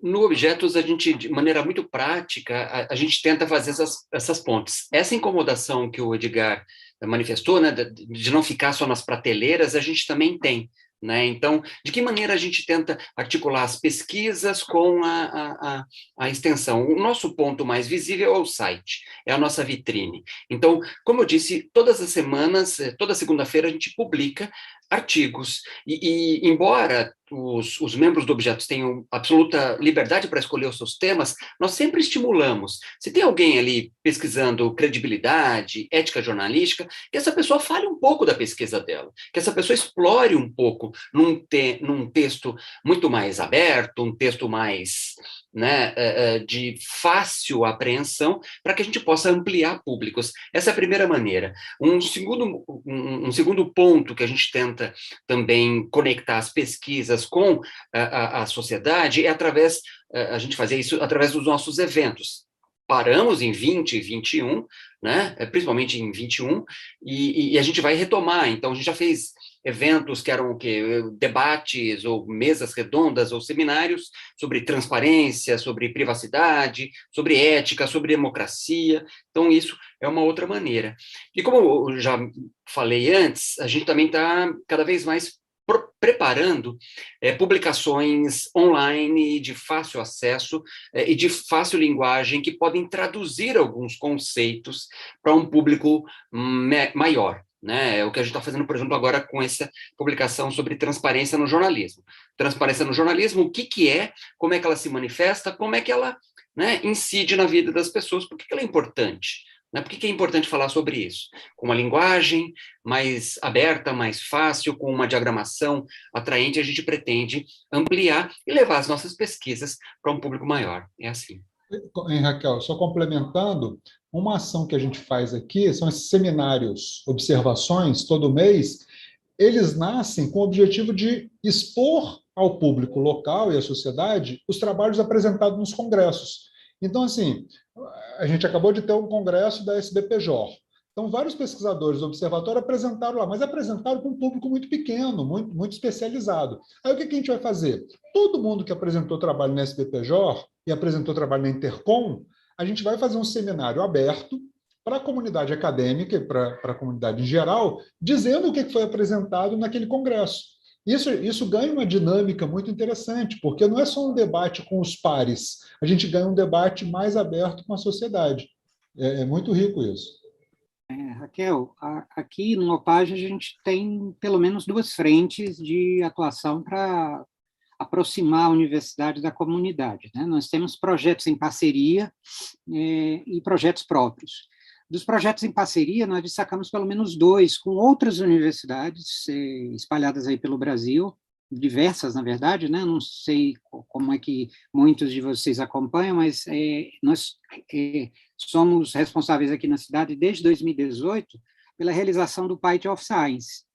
Speaker 6: No Objetos, a gente, de maneira muito prática, a gente tenta fazer essas pontes. Essa incomodação que o Edgar manifestou, né, de não ficar só nas prateleiras, a gente também tem, né? Então, de que maneira a gente tenta articular as pesquisas com a extensão? O nosso ponto mais visível é o site, é a nossa vitrine. Então, como eu disse, todas as semanas, toda segunda-feira, a gente publica artigos, e embora os membros do Objetos tenham absoluta liberdade para escolher os seus temas, nós sempre estimulamos. Se tem alguém ali pesquisando credibilidade, ética jornalística, que essa pessoa fale um pouco da pesquisa dela, que essa pessoa explore um pouco num texto muito mais aberto, um texto mais, né, de fácil apreensão, para que a gente possa ampliar públicos. Essa é a primeira maneira. Um segundo ponto que a gente tenta também conectar as pesquisas com a sociedade é através, a gente fazer isso através dos nossos eventos. Paramos em 20 e 21, né, principalmente em 21, e a gente vai retomar. Então, a gente já fez eventos que eram o quê? Debates, ou mesas redondas, ou seminários sobre transparência, sobre privacidade, sobre ética, sobre democracia. Então, isso é uma outra maneira. E como eu já falei antes, a gente também está cada vez mais preparando publicações online de fácil acesso e de fácil linguagem que podem traduzir alguns conceitos para um público maior. Né? É o que a gente está fazendo, por exemplo, agora com essa publicação sobre transparência no jornalismo. Transparência no jornalismo, o que é, como é que ela se manifesta, como é que ela, né, incide na vida das pessoas, por que ela é importante? Né? Por que é importante falar sobre isso? Com uma linguagem mais aberta, mais fácil, com uma diagramação atraente, a gente pretende ampliar e levar as nossas pesquisas para um público maior. É assim.
Speaker 7: Raquel, só complementando, uma ação que a gente faz aqui são esses seminários, observações, todo mês, eles nascem com o objetivo de expor ao público local e à sociedade os trabalhos apresentados nos congressos. Então, assim, a gente acabou de ter um congresso da SBPJ. Então, vários pesquisadores do observatório apresentaram lá, mas apresentaram para um público muito pequeno, muito especializado. Aí, o que a gente vai fazer? Todo mundo que apresentou trabalho na SBPJ e apresentou trabalho na Intercom, a gente vai fazer um seminário aberto para a comunidade acadêmica e para a comunidade em geral, dizendo o que foi apresentado naquele congresso. Isso ganha uma dinâmica muito interessante, porque não é só um debate com os pares, a gente ganha um debate mais aberto com a sociedade. É muito rico isso.
Speaker 5: Raquel, aqui no OPAGE a gente tem pelo menos duas frentes de atuação para aproximar a universidade da comunidade, né? Nós temos projetos em parceria e projetos próprios. Dos projetos em parceria, nós destacamos pelo menos 2 com outras universidades espalhadas aí pelo Brasil, diversas, na verdade, né? Não sei como é que muitos de vocês acompanham, mas nós somos responsáveis aqui na cidade, desde 2018, pela realização do Pint of Science,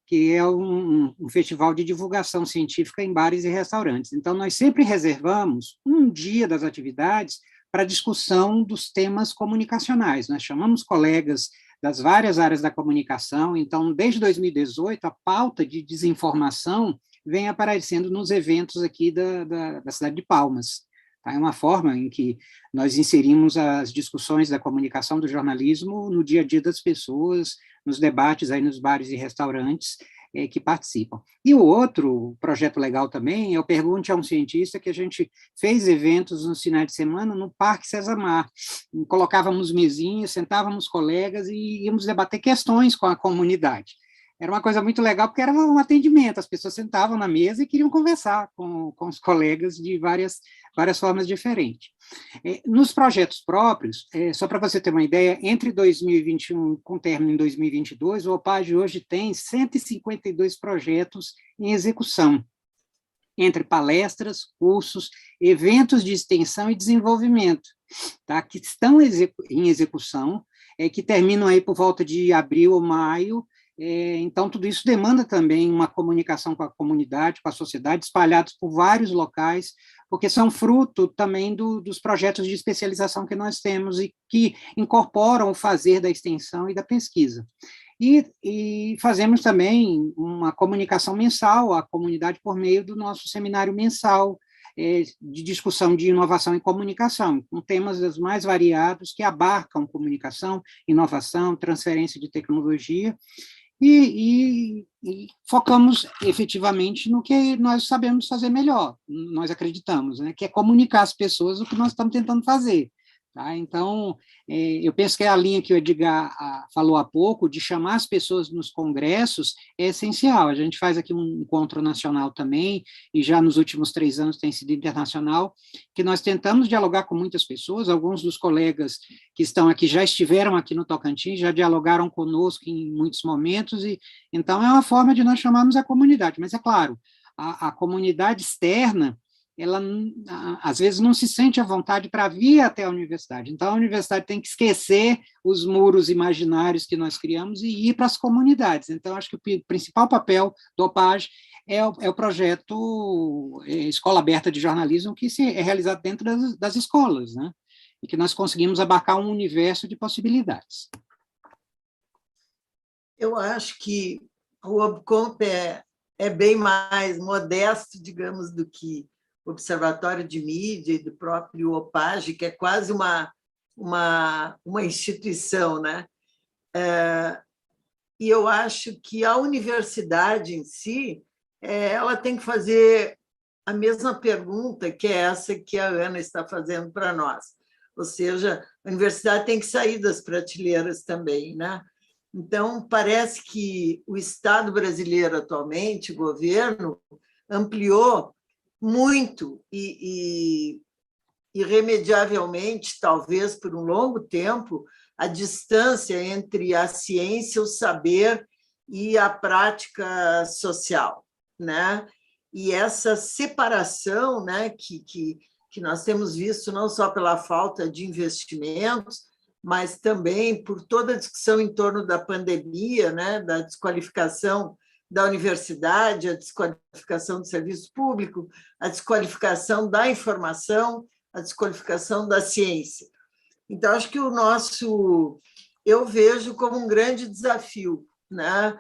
Speaker 5: que é um festival de divulgação científica em bares e restaurantes. Então, nós sempre reservamos um dia das atividades para discussão dos temas comunicacionais. Nós chamamos colegas das várias áreas da comunicação, então, desde 2018, a pauta de desinformação vem aparecendo nos eventos aqui da cidade de Palmas. É uma forma em que nós inserimos as discussões da comunicação do jornalismo no dia a dia das pessoas, nos debates aí nos bares e restaurantes que participam. E o outro projeto legal também é o Pergunte a um Cientista, que a gente fez eventos nos finais de semana no Parque César Mar. Colocávamos mesinhas, sentávamos colegas e íamos debater questões com a comunidade. Era uma coisa muito legal, porque era um atendimento, as pessoas sentavam na mesa e queriam conversar com os colegas de várias formas diferentes. Nos projetos próprios, só para você ter uma ideia, entre 2021 com término em 2022, o OPAGE hoje tem 152 projetos em execução, entre palestras, cursos, eventos de extensão e desenvolvimento, tá? Que estão em execução, que terminam aí por volta de abril ou maio, Então, tudo isso demanda também uma comunicação com a comunidade, com a sociedade, espalhados por vários locais, porque são fruto também dos projetos de especialização que nós temos e que incorporam o fazer da extensão e da pesquisa. E fazemos também uma comunicação mensal à comunidade por meio do nosso seminário mensal de discussão de inovação e comunicação, com temas dos mais variados que abarcam comunicação, inovação, transferência de tecnologia, e focamos efetivamente no que nós sabemos fazer melhor, nós acreditamos, né, que é comunicar às pessoas o que nós estamos tentando fazer. Tá? Então, eu penso que a linha que o Edgar falou há pouco, de chamar as pessoas nos congressos, é essencial. A gente faz aqui um encontro nacional também, e já nos últimos 3 anos tem sido internacional, que nós tentamos dialogar com muitas pessoas. Alguns dos colegas que estão aqui já estiveram aqui no Tocantins, já dialogaram conosco em muitos momentos, e então é uma forma de nós chamarmos a comunidade. Mas, é claro, a comunidade externa, ela, às vezes, não se sente à vontade para vir até a universidade. Então, a universidade tem que esquecer os muros imaginários que nós criamos e ir para as comunidades. Então, acho que o principal papel do OPAG é o projeto Escola Aberta de Jornalismo, que é realizado dentro das escolas, né? E que nós conseguimos abarcar um universo de possibilidades.
Speaker 4: Eu acho que o OBCOMP é bem mais modesto, digamos, do que o Observatório de Mídia e do próprio OPAG, que é quase uma instituição, né? E eu acho que a universidade em si, ela tem que fazer a mesma pergunta, que é essa que a Ana está fazendo para nós. Ou seja, a universidade tem que sair das prateleiras também, né? Então, parece que o Estado brasileiro atualmente, o governo, ampliou muito e irremediavelmente, talvez por um longo tempo, a distância entre a ciência, o saber e a prática social, né? E essa separação, né, que nós temos visto não só pela falta de investimentos, mas também por toda a discussão em torno da pandemia, né, da desqualificação da universidade, a desqualificação do serviço público, a desqualificação da informação, a desqualificação da ciência. Então, acho que eu vejo como um grande desafio, né?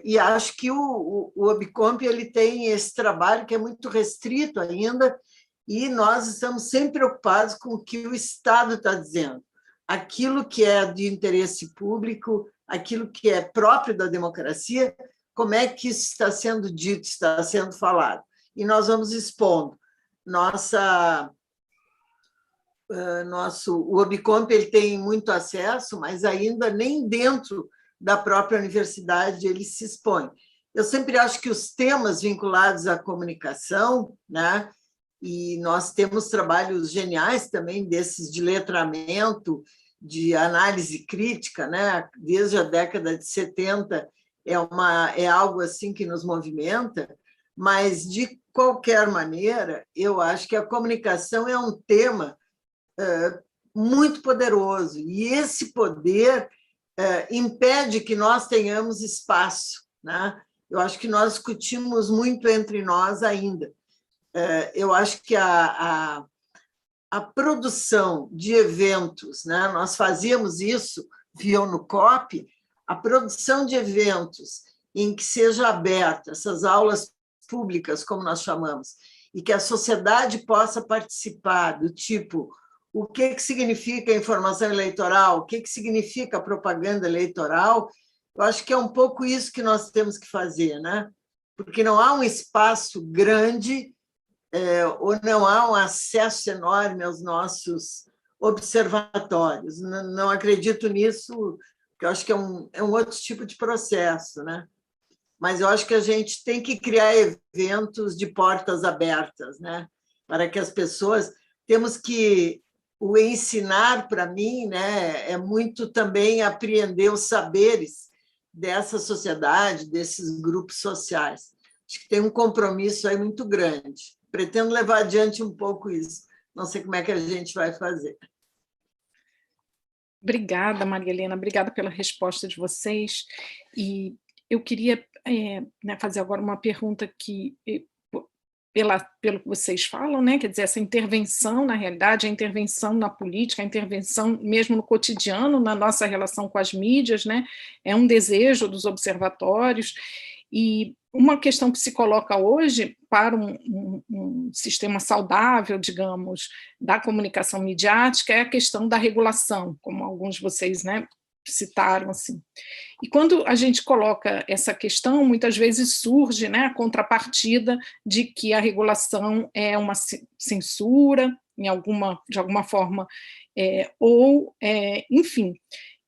Speaker 4: E acho que o OBCOMP ele tem esse trabalho que é muito restrito ainda, e nós estamos sempre preocupados com o que o Estado está dizendo. Aquilo que é de interesse público, aquilo que é próprio da democracia, como é que isso está sendo dito, está sendo falado. E nós vamos expondo. O OBCOMP ele tem muito acesso, mas ainda nem dentro da própria universidade ele se expõe. Eu sempre acho que os temas vinculados à comunicação, né, e nós temos trabalhos geniais também desses de letramento, de análise crítica, né, desde a década de 70, é algo assim que nos movimenta, mas, de qualquer maneira, eu acho que a comunicação é um tema muito poderoso, e esse poder impede que nós tenhamos espaço, né? Eu acho que nós discutimos muito entre nós ainda. Eu acho que a produção de eventos, né? Nós fazíamos isso via no COP, a produção de eventos em que seja aberta, essas aulas públicas, como nós chamamos, e que a sociedade possa participar, do tipo, o que significa informação eleitoral, o que significa propaganda eleitoral, eu acho que é um pouco isso que nós temos que fazer, né? Porque não há um espaço grande ou não há um acesso enorme aos nossos observatórios. Não acredito nisso, porque eu acho que é um outro tipo de processo, né? Mas eu acho que a gente tem que criar eventos de portas abertas, né? Para que as pessoas... Temos que... O ensinar, para mim, né, é muito também apreender os saberes dessa sociedade, desses grupos sociais. Acho que tem um compromisso aí muito grande. Pretendo levar adiante um pouco isso. Não sei como é que a gente vai fazer.
Speaker 3: Obrigada, Maria Helena, obrigada pela resposta de vocês. E eu queria né, fazer agora uma pergunta que, pelo que vocês falam, né, quer dizer, essa intervenção na realidade, a intervenção na política, a intervenção mesmo no cotidiano, na nossa relação com as mídias, né, é um desejo dos observatórios. E uma questão que se coloca hoje para um sistema saudável, digamos, da comunicação midiática é a questão da regulação, como alguns de vocês, né, citaram assim. E quando a gente coloca essa questão, muitas vezes surge, né, a contrapartida de que a regulação é uma censura, de alguma forma, enfim.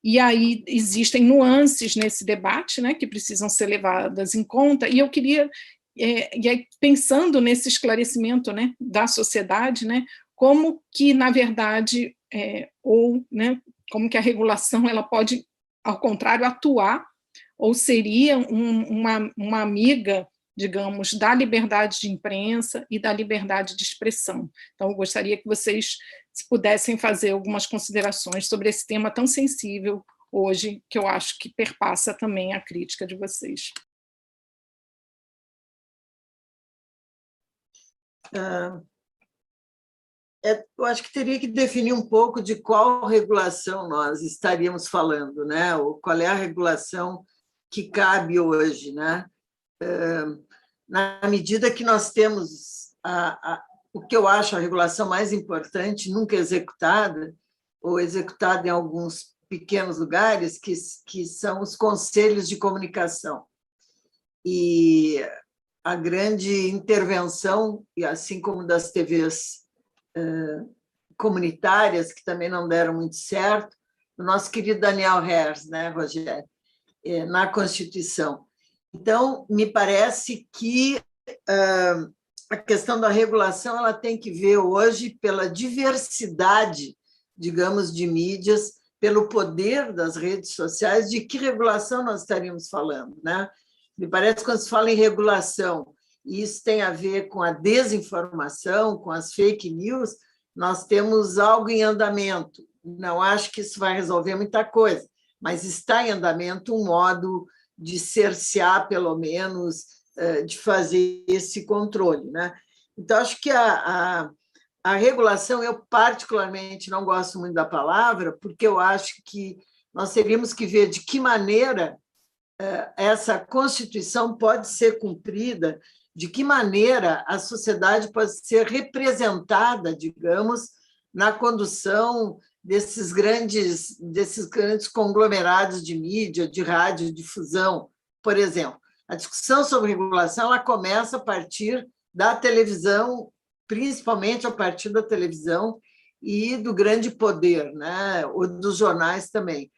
Speaker 3: E aí existem nuances nesse debate, né, que precisam ser levadas em conta, e eu queria, e aí, pensando nesse esclarecimento, né, da sociedade, né, como que, na verdade, né, como que a regulação ela pode, ao contrário, atuar, ou seria uma amiga, digamos, da liberdade de imprensa e da liberdade de expressão. Então, eu gostaria que vocês pudessem fazer algumas considerações sobre esse tema tão sensível hoje, que eu acho que perpassa também a crítica de vocês.
Speaker 4: Eu acho que teria que definir um pouco de qual regulação nós estaríamos falando, né? Ou qual é a regulação que cabe hoje, né? Na medida que nós temos o que eu acho a regulação mais importante, nunca executada, ou executada em alguns pequenos lugares, que são os conselhos de comunicação. E a grande intervenção, e assim como das TVs comunitárias, que também não deram muito certo, do nosso querido Daniel Herz, né, Rogério, na Constituição. Então, me parece que a questão da regulação ela tem que ver hoje pela diversidade, digamos, de mídias, pelo poder das redes sociais, de que regulação nós estaríamos falando, né? Me parece que quando se fala em regulação, e isso tem a ver com a desinformação, com as fake news, nós temos algo em andamento. Não acho que isso vai resolver muita coisa, mas está em andamento um modo de cercear, pelo menos, de fazer esse controle, né? Então, acho que a regulação, eu particularmente não gosto muito da palavra, porque eu acho que nós teríamos que ver de que maneira essa Constituição pode ser cumprida, de que maneira a sociedade pode ser representada, digamos, na condução desses grandes conglomerados de mídia, de radiodifusão, por exemplo. A discussão sobre regulação ela começa a partir da televisão, principalmente a partir da televisão e do grande poder, né? Ou dos jornais também.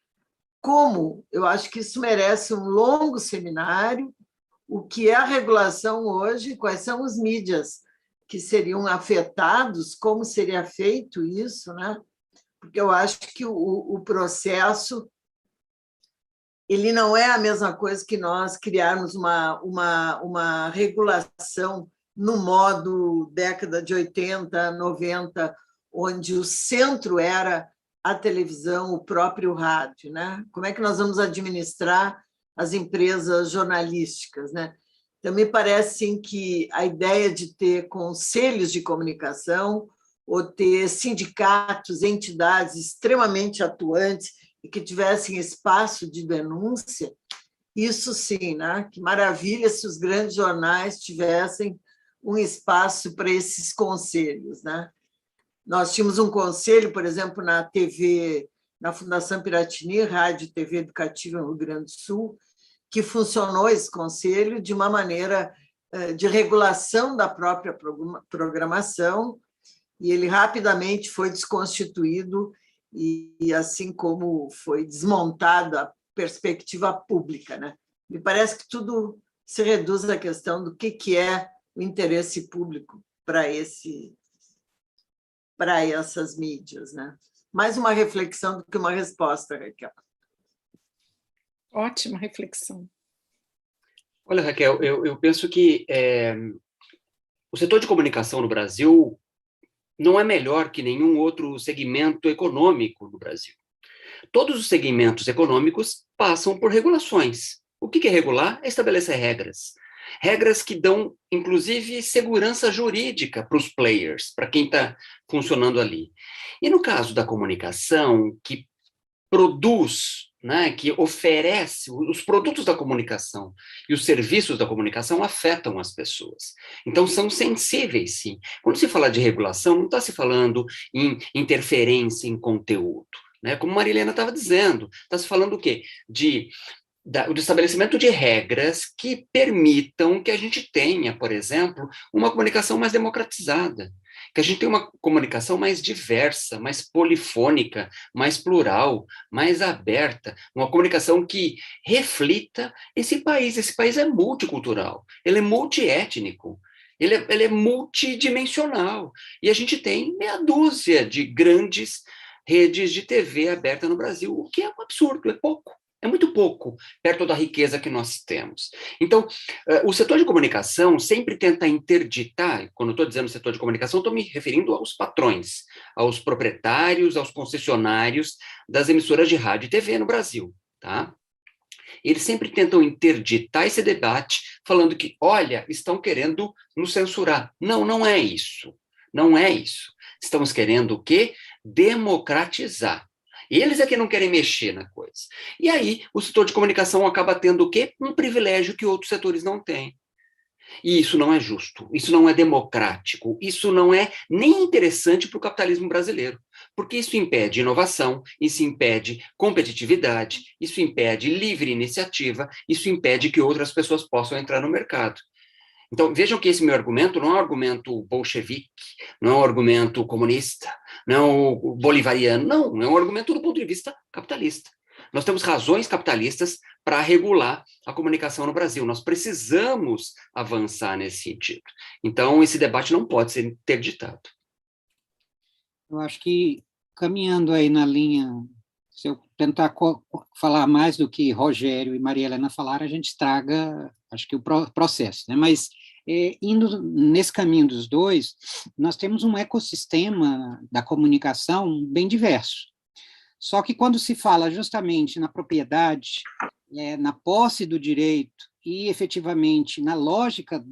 Speaker 4: Como eu acho que isso merece um longo seminário, o que é a regulação hoje, quais são os mídias que seriam afetados, como seria feito isso, né? Porque eu acho que o processo ele não é a mesma coisa que nós criarmos uma regulação no modo década de 80, 90, onde o centro era a televisão, o próprio rádio, né? Como é que nós vamos administrar as empresas jornalísticas, né? Então, me parece sim, que a ideia de ter conselhos de comunicação ou ter sindicatos, entidades extremamente atuantes e que tivessem espaço de denúncia, isso sim, né? Que maravilha se os grandes jornais tivessem um espaço para esses conselhos, né? Nós tínhamos um conselho, por exemplo, na TV, na Fundação Piratini, Rádio e TV Educativa no Rio Grande do Sul, que funcionou esse conselho de uma maneira de regulação da própria programação, e ele rapidamente foi desconstituído, e assim como foi desmontada a perspectiva pública, né? Me parece que tudo se reduz à questão do que é o interesse público para essas mídias, né? Mais uma reflexão do que uma resposta, Raquel.
Speaker 3: Ótima reflexão.
Speaker 6: Olha, Raquel, eu penso que o setor de comunicação no Brasil não é melhor que nenhum outro segmento econômico no Brasil. Todos os segmentos econômicos passam por regulações. O que é regular? É estabelecer regras. Regras que dão, inclusive, segurança jurídica para os players, para quem está funcionando ali. E no caso da comunicação, que produz, né, que oferece, os produtos da comunicação e os serviços da comunicação afetam as pessoas. Então, são sensíveis, sim. Quando se fala de regulação, não está se falando em interferência em conteúdo, né? Como Maria Helena estava dizendo, está se falando o quê? Do estabelecimento de regras que permitam que a gente tenha, por exemplo, uma comunicação mais democratizada, que a gente tenha uma comunicação mais diversa, mais polifônica, mais plural, mais aberta, uma comunicação que reflita esse país. Esse país é multicultural, ele é multiétnico, ele é multidimensional, e a gente tem meia dúzia de grandes redes de TV aberta no Brasil, o que é um absurdo, é pouco. É muito pouco, perto da riqueza que nós temos. Então, o setor de comunicação sempre tenta interditar, quando eu estou dizendo setor de comunicação, estou me referindo aos patrões, aos proprietários, aos concessionários das emissoras de rádio e TV no Brasil, tá? Eles sempre tentam interditar esse debate, falando que, olha, estão querendo nos censurar. Não, não é isso. Não é isso. Estamos querendo o quê? Democratizar. Eles é que não querem mexer na coisa. E aí, o setor de comunicação acaba tendo o quê? Um privilégio que outros setores não têm. E isso não é justo, isso não é democrático, isso não é nem interessante para o capitalismo brasileiro, porque isso impede inovação, isso impede competitividade, isso impede livre iniciativa, isso impede que outras pessoas possam entrar no mercado. Então, vejam que esse meu argumento não é um argumento bolchevique, não é um argumento comunista, não é um bolivariano, não, é um argumento do ponto de vista capitalista. Nós temos razões capitalistas para regular a comunicação no Brasil. Nós precisamos avançar nesse sentido. Então, esse debate não pode ser interditado.
Speaker 5: Eu acho que, caminhando aí na linha, se eu tentar falar mais do que Rogério e Maria Helena falaram, a gente estraga, acho que o processo, né? Mas, indo nesse caminho dos dois, nós temos um ecossistema da comunicação bem diverso. Só que quando se fala justamente na propriedade, na posse do direito e, efetivamente, na lógica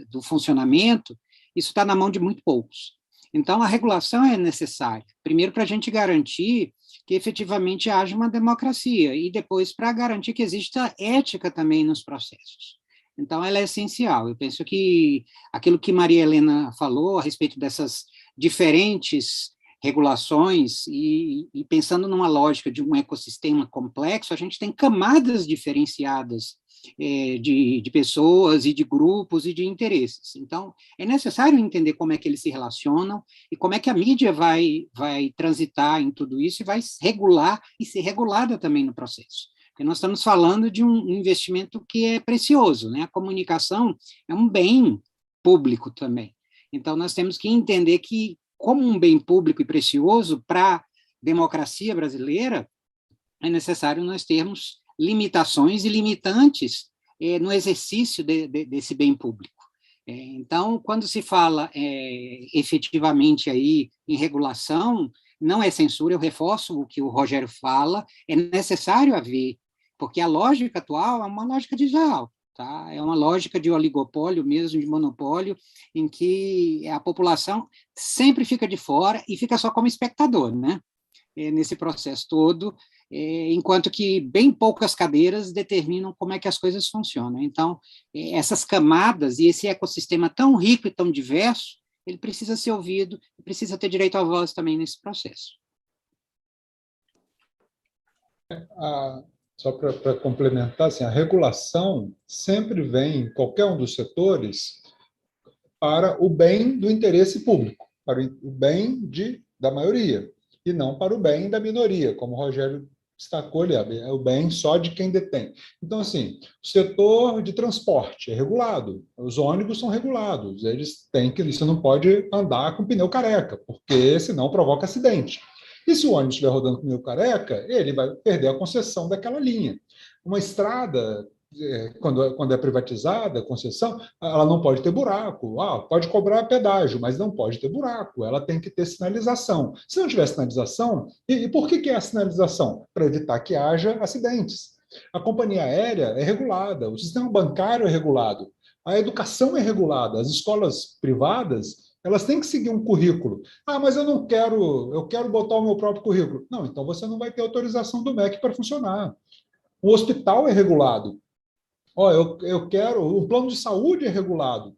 Speaker 5: do funcionamento, isso está na mão de muito poucos. Então, a regulação é necessária, primeiro para a gente garantir que efetivamente haja uma democracia e depois para garantir que exista ética também nos processos. Então, ela é essencial. Eu penso que aquilo que Maria Helena falou a respeito dessas diferentes regulações e pensando numa lógica de um ecossistema complexo, a gente tem camadas diferenciadas de pessoas e de grupos e de interesses. Então, é necessário entender como é que eles se relacionam e como é que a mídia vai transitar em tudo isso e vai regular e ser regulada também no processo. Porque nós estamos falando de um investimento que é precioso, né? A comunicação é um bem público também. Então, nós temos que entender que, como um bem público e precioso para a democracia brasileira, é necessário nós termos limitações e limitantes no exercício desse bem público. Então, quando se fala efetivamente aí em regulação, não é censura, eu reforço o que o Rogério fala, é necessário haver, porque a lógica atual é uma lógica desleal. Tá? É uma lógica de oligopólio mesmo, de monopólio, em que a população sempre fica de fora e fica só como espectador, né? Nesse processo todo, enquanto que bem poucas cadeiras determinam como é que as coisas funcionam. Então, essas camadas e esse ecossistema tão rico e tão diverso, ele precisa ser ouvido, precisa ter direito à voz também nesse processo.
Speaker 7: Só para complementar, assim, a regulação sempre vem, em qualquer um dos setores, para o bem do interesse público, para o bem da maioria, e não para o bem da minoria, como o Rogério destacou ali, é o bem só de quem detém. Então, assim, o setor de transporte é regulado, os ônibus são regulados, eles têm que, você não pode andar com pneu careca, porque senão provoca acidente. E se o ônibus estiver rodando com pneu careca, ele vai perder a concessão daquela linha. Uma estrada quando é privatizada, a concessão, ela não pode ter buraco. Pode cobrar pedágio, mas não pode ter buraco. Ela tem que ter sinalização. Se não tiver sinalização, e por que é a sinalização? Para evitar que haja acidentes. A companhia aérea é regulada, o sistema bancário é regulado, a educação é regulada, as escolas privadas, elas têm que seguir um currículo. Mas eu quero botar o meu próprio currículo. Não, então você não vai ter autorização do MEC para funcionar. O hospital é regulado. O plano de saúde é regulado.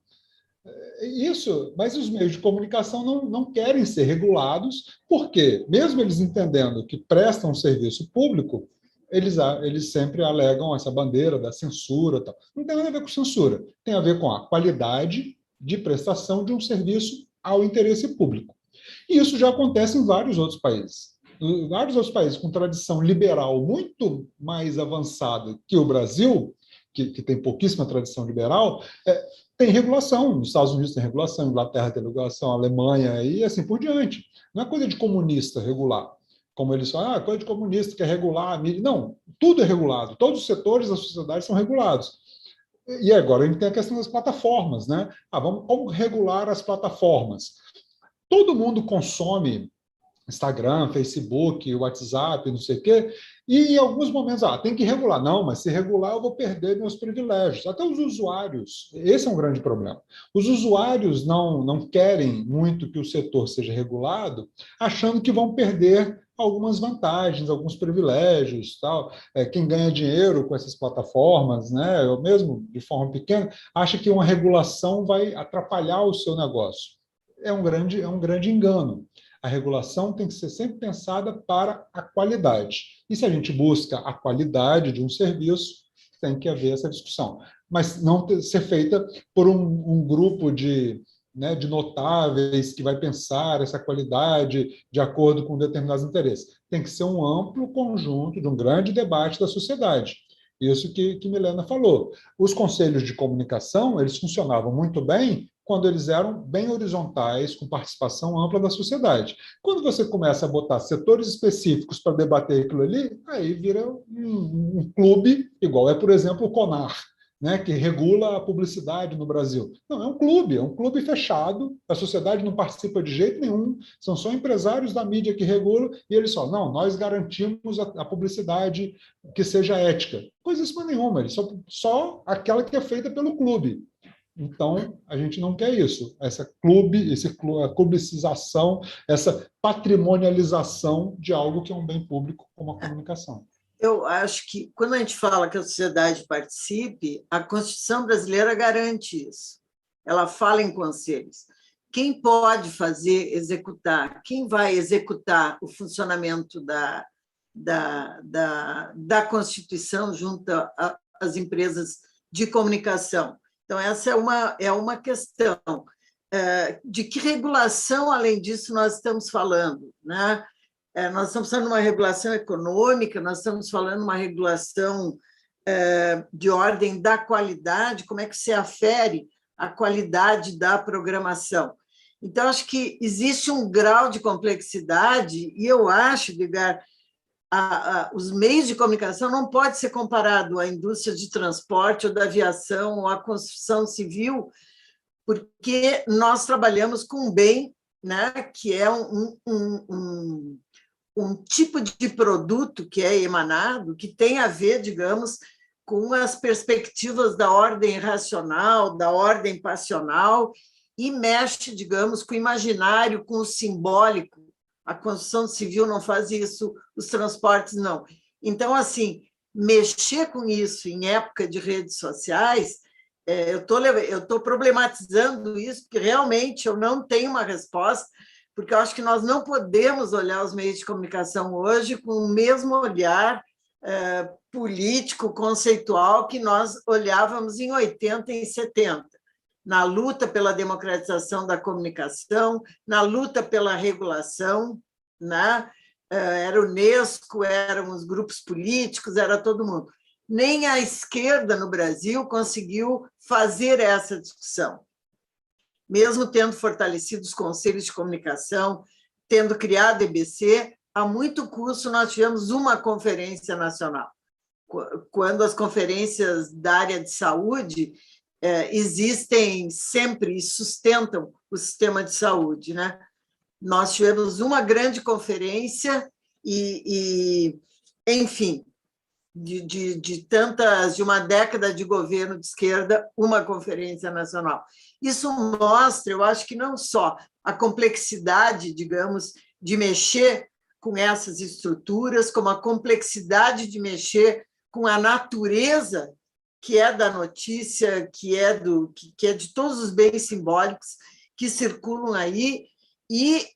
Speaker 7: Mas os meios de comunicação não querem ser regulados, porque, mesmo eles entendendo que prestam um serviço público, eles sempre alegam essa bandeira da censura. Tal. Não tem nada a ver com censura, tem a ver com a qualidade de prestação de um serviço ao interesse público. E isso já acontece em vários outros países. Vários outros países com tradição liberal muito mais avançada que o Brasil, que tem pouquíssima tradição liberal, tem regulação. Nos Estados Unidos tem regulação, Inglaterra tem regulação, Alemanha e assim por diante. Não é coisa de comunista regular. Como eles falam, coisa de comunista que é regular a mídia. Não, tudo é regulado. Todos os setores da sociedade são regulados. E agora a gente tem a questão das plataformas, né? Vamos regular as plataformas. Todo mundo consome Instagram, Facebook, WhatsApp, não sei o quê, e em alguns momentos, tem que regular. Não, mas se regular eu vou perder meus privilégios. Até os usuários, esse é um grande problema. Os usuários não querem muito que o setor seja regulado, achando que vão perder algumas vantagens, alguns privilégios, tal. Quem ganha dinheiro com essas plataformas, né, eu mesmo, de forma pequena, acha que uma regulação vai atrapalhar o seu negócio. É um grande engano. A regulação tem que ser sempre pensada para a qualidade. E se a gente busca a qualidade de um serviço, tem que haver essa discussão. Mas não ser feita por um grupo de notáveis que vai pensar essa qualidade de acordo com determinados interesses. Tem que ser um amplo conjunto de um grande debate da sociedade. Isso que Milena falou. Os conselhos de comunicação, eles funcionavam muito bem quando eles eram bem horizontais, com participação ampla da sociedade. Quando você começa a botar setores específicos para debater aquilo ali, aí vira um clube, igual por exemplo, o CONAR, né, que regula a publicidade no Brasil. Não, é um clube fechado, a sociedade não participa de jeito nenhum, são só empresários da mídia que regulam, e eles falam, não, nós garantimos a publicidade que seja ética. Coisíssima nenhuma, só aquela que é feita pelo clube. Então, a gente não quer isso, essa clubicização, essa patrimonialização de algo que é um bem público como a comunicação.
Speaker 4: Eu acho que, quando a gente fala que a sociedade participe, a Constituição brasileira garante isso. Ela fala em conselhos. Quem pode executar, quem vai executar o funcionamento da Constituição junto às empresas de comunicação? Então, essa é uma questão. De que regulação, além disso, nós estamos falando, né? Nós estamos falando de uma regulação econômica, nós estamos falando de uma regulação de ordem da qualidade, como é que se afere a qualidade da programação. Então, acho que existe um grau de complexidade, e eu acho, Edgar, os meios de comunicação não pode ser comparado à indústria de transporte ou da aviação ou à construção civil, porque nós trabalhamos com um bem, né, que é um tipo de produto que é emanado, que tem a ver, digamos, com as perspectivas da ordem racional, da ordem passional, e mexe, digamos, com o imaginário, com o simbólico. A construção civil não faz isso, os transportes não. Então, assim, mexer com isso em época de redes sociais, eu estou problematizando isso, porque realmente eu não tenho uma resposta, porque eu acho que nós não podemos olhar os meios de comunicação hoje com o mesmo olhar político, conceitual, que nós olhávamos em 80 e 70. Na luta pela democratização da comunicação, na luta pela regulação, né? Era o Unesco, eram os grupos políticos, era todo mundo. Nem a esquerda no Brasil conseguiu fazer essa discussão. Mesmo tendo fortalecido os conselhos de comunicação, tendo criado a EBC, a muito custo nós tivemos uma conferência nacional. quando as conferências da área de saúde existem sempre e sustentam o sistema de saúde, né? Nós tivemos uma grande conferência enfim, de uma década de governo de esquerda, uma conferência nacional. Isso mostra, eu acho que não só a complexidade, digamos, de mexer com essas estruturas, como a complexidade de mexer com a natureza que é da notícia, que é de todos os bens simbólicos que circulam aí, e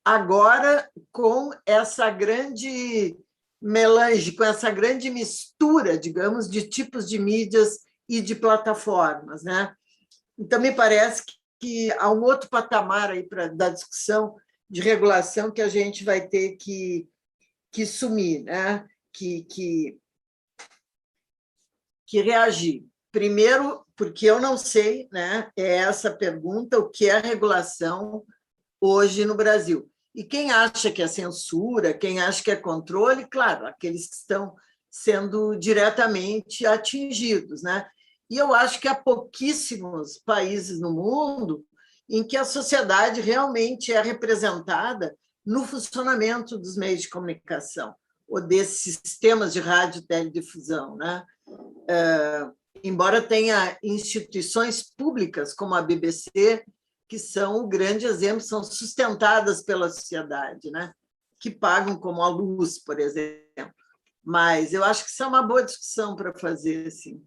Speaker 4: agora com essa grande melange, com essa grande mistura, digamos, de tipos de mídias e de plataformas, né? Então, me parece que há um outro patamar aí da discussão de regulação que a gente vai ter que sumir, né? que reagir. Primeiro, porque eu não sei, né? É essa pergunta, o que é regulação hoje no Brasil. E quem acha que é censura, quem acha que é controle, claro, aqueles que estão sendo diretamente atingidos, né? E eu acho que há pouquíssimos países no mundo em que a sociedade realmente é representada no funcionamento dos meios de comunicação ou desses sistemas de rádio e teledifusão, né? Embora tenha instituições públicas como a BBC, que são o grande exemplo, são sustentadas pela sociedade, né? Que pagam como a luz, por exemplo. Mas eu acho que isso é uma boa discussão para fazer, sim.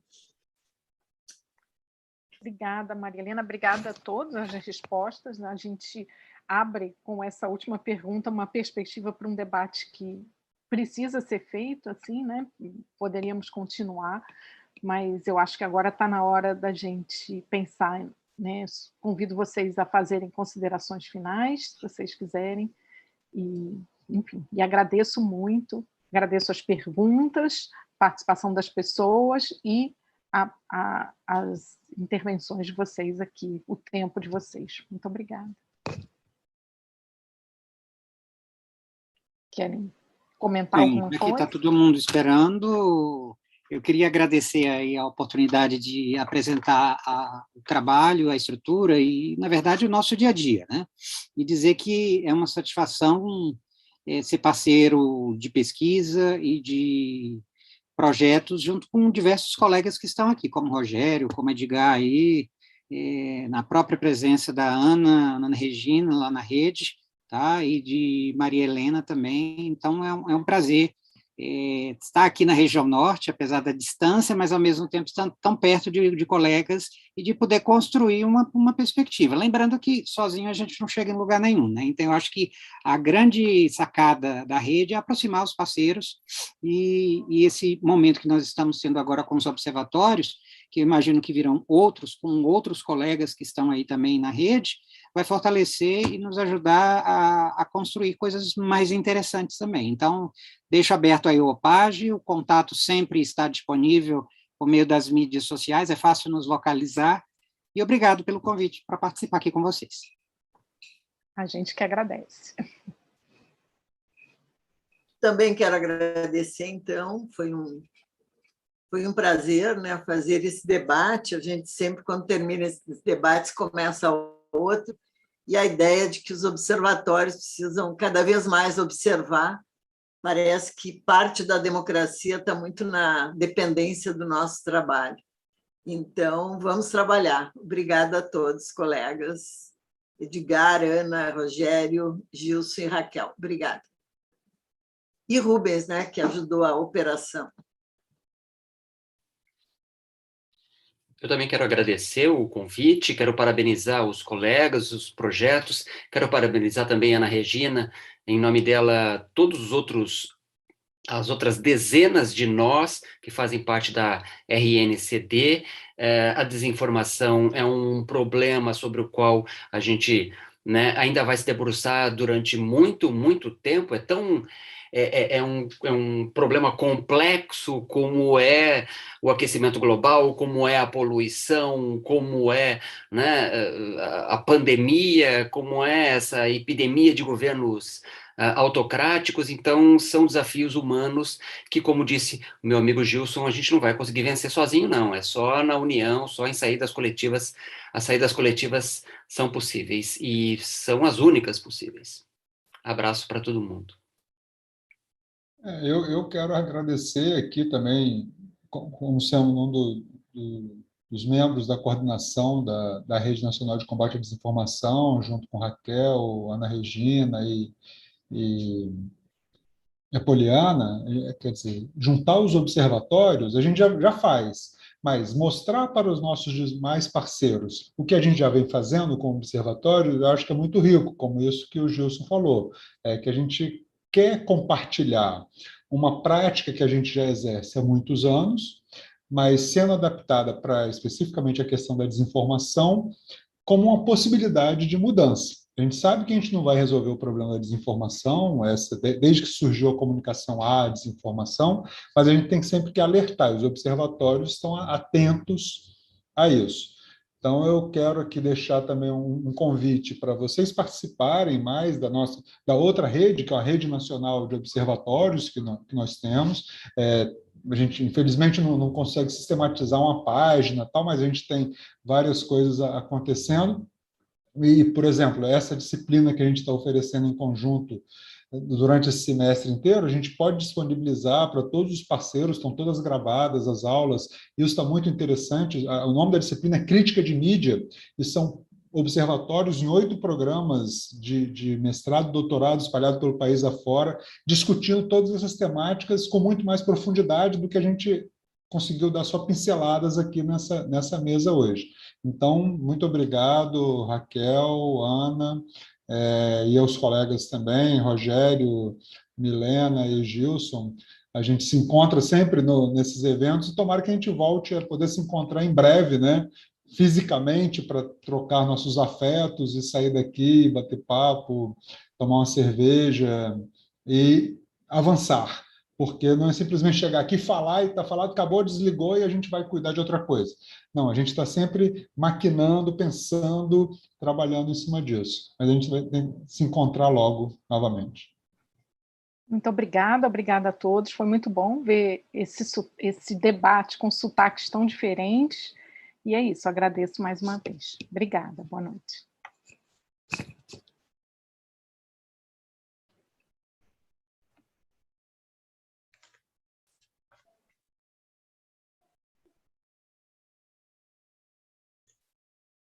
Speaker 3: Obrigada, Maria Helena, obrigada a todas as respostas. A gente abre com essa última pergunta uma perspectiva para um debate que precisa ser feito, assim, né? Poderíamos continuar, mas eu acho que agora está na hora da gente pensar, né? Convido vocês a fazerem considerações finais, se vocês quiserem, e, enfim, e agradeço muito, agradeço as perguntas, participação das pessoas e as intervenções de vocês aqui, o tempo de vocês. Muito obrigada. Querem comentar alguma coisa?
Speaker 5: Aqui está todo mundo esperando. Eu queria agradecer aí a oportunidade de apresentar o trabalho, a estrutura e, na verdade, o nosso dia a dia, né? E dizer que é uma satisfação ser parceiro de pesquisa e de projetos junto com diversos colegas que estão aqui, como Rogério, como Edgar aí, na própria presença da Ana Regina, lá na rede, tá? E de Maria Helena também. Então, é um prazer estar aqui na região norte, apesar da distância, mas, ao mesmo tempo, estar tão perto de colegas e de poder construir uma perspectiva. Lembrando que, sozinho, a gente não chega em lugar nenhum, né? Então, eu acho que a grande sacada da rede é aproximar os parceiros e esse momento que nós estamos tendo agora com os observatórios, que eu imagino que virão outros, com outros colegas que estão aí também na rede, vai fortalecer e nos ajudar a construir coisas mais interessantes também. Então, deixo aberto aí o OPAGE, o contato sempre está disponível por meio das mídias sociais, é fácil nos localizar, e obrigado pelo convite para participar aqui com vocês.
Speaker 3: A gente que agradece.
Speaker 4: Também quero agradecer, então, foi um prazer, né, fazer esse debate. A gente sempre, quando termina esses debates, começa outro, e a ideia de que os observatórios precisam cada vez mais observar. Parece que parte da democracia está muito na dependência do nosso trabalho. Então, vamos trabalhar. Obrigada a todos, colegas. Edgar, Ana, Rogério, Gilson e Raquel. Obrigada. E Rubens, né, que ajudou a operação.
Speaker 6: Eu também quero agradecer o convite, quero parabenizar os colegas, os projetos, quero parabenizar também a Ana Regina, em nome dela, as outras dezenas de nós que fazem parte da RNCD. A desinformação é um problema sobre o qual a gente, né, ainda vai se debruçar durante muito, muito tempo. é um problema complexo, como é o aquecimento global, como é a poluição, como é, né, a pandemia, como é essa epidemia de governos autocráticos. Então, são desafios humanos que, como disse o meu amigo Gilson, a gente não vai conseguir vencer sozinho, não. É só na união, só em saídas coletivas. As saídas coletivas são possíveis e são as únicas possíveis. Abraço para todo mundo.
Speaker 7: Eu quero agradecer aqui também, como sendo dos membros da coordenação da Rede Nacional de Combate à Desinformação, junto com Raquel, Ana Regina e a Poliana, quer dizer, juntar os observatórios, a gente já faz, mas mostrar para os nossos demais parceiros o que a gente já vem fazendo com o observatório, eu acho que é muito rico, como isso que o Gilson falou, que a gente quer compartilhar uma prática que a gente já exerce há muitos anos, mas sendo adaptada para especificamente a questão da desinformação, como uma possibilidade de mudança. A gente sabe que a gente não vai resolver o problema da desinformação, desde que surgiu a comunicação à desinformação, mas a gente tem sempre que alertar, os observatórios estão atentos a isso. Então, eu quero aqui deixar também um convite para vocês participarem mais da outra rede, que é a Rede Nacional de Observatórios que nós temos. A gente, infelizmente, não consegue sistematizar uma página, tal, mas a gente tem várias coisas acontecendo. E, por exemplo, essa disciplina que a gente está oferecendo em conjunto durante esse semestre inteiro, a gente pode disponibilizar para todos os parceiros, estão todas gravadas as aulas, isso está muito interessante. O nome da disciplina é Crítica de Mídia, e são observatórios em 8 programas de mestrado e doutorado espalhados pelo país afora, discutindo todas essas temáticas com muito mais profundidade do que a gente conseguiu dar só pinceladas aqui nessa mesa hoje. Então, muito obrigado, Raquel, Ana, e aos colegas também, Rogério, Milena e Gilson. A gente se encontra sempre nesses eventos e tomara que a gente volte a poder se encontrar em breve, né? Fisicamente, para trocar nossos afetos e sair daqui, bater papo, tomar uma cerveja e avançar. Porque não é simplesmente chegar aqui, falar e está falado, acabou, desligou e a gente vai cuidar de outra coisa. Não, a gente está sempre maquinando, pensando, trabalhando em cima disso. Mas a gente vai se encontrar logo, novamente.
Speaker 3: Muito obrigada a todos. Foi muito bom ver esse debate com sotaques tão diferentes. E é isso, agradeço mais uma vez. Obrigada, boa noite.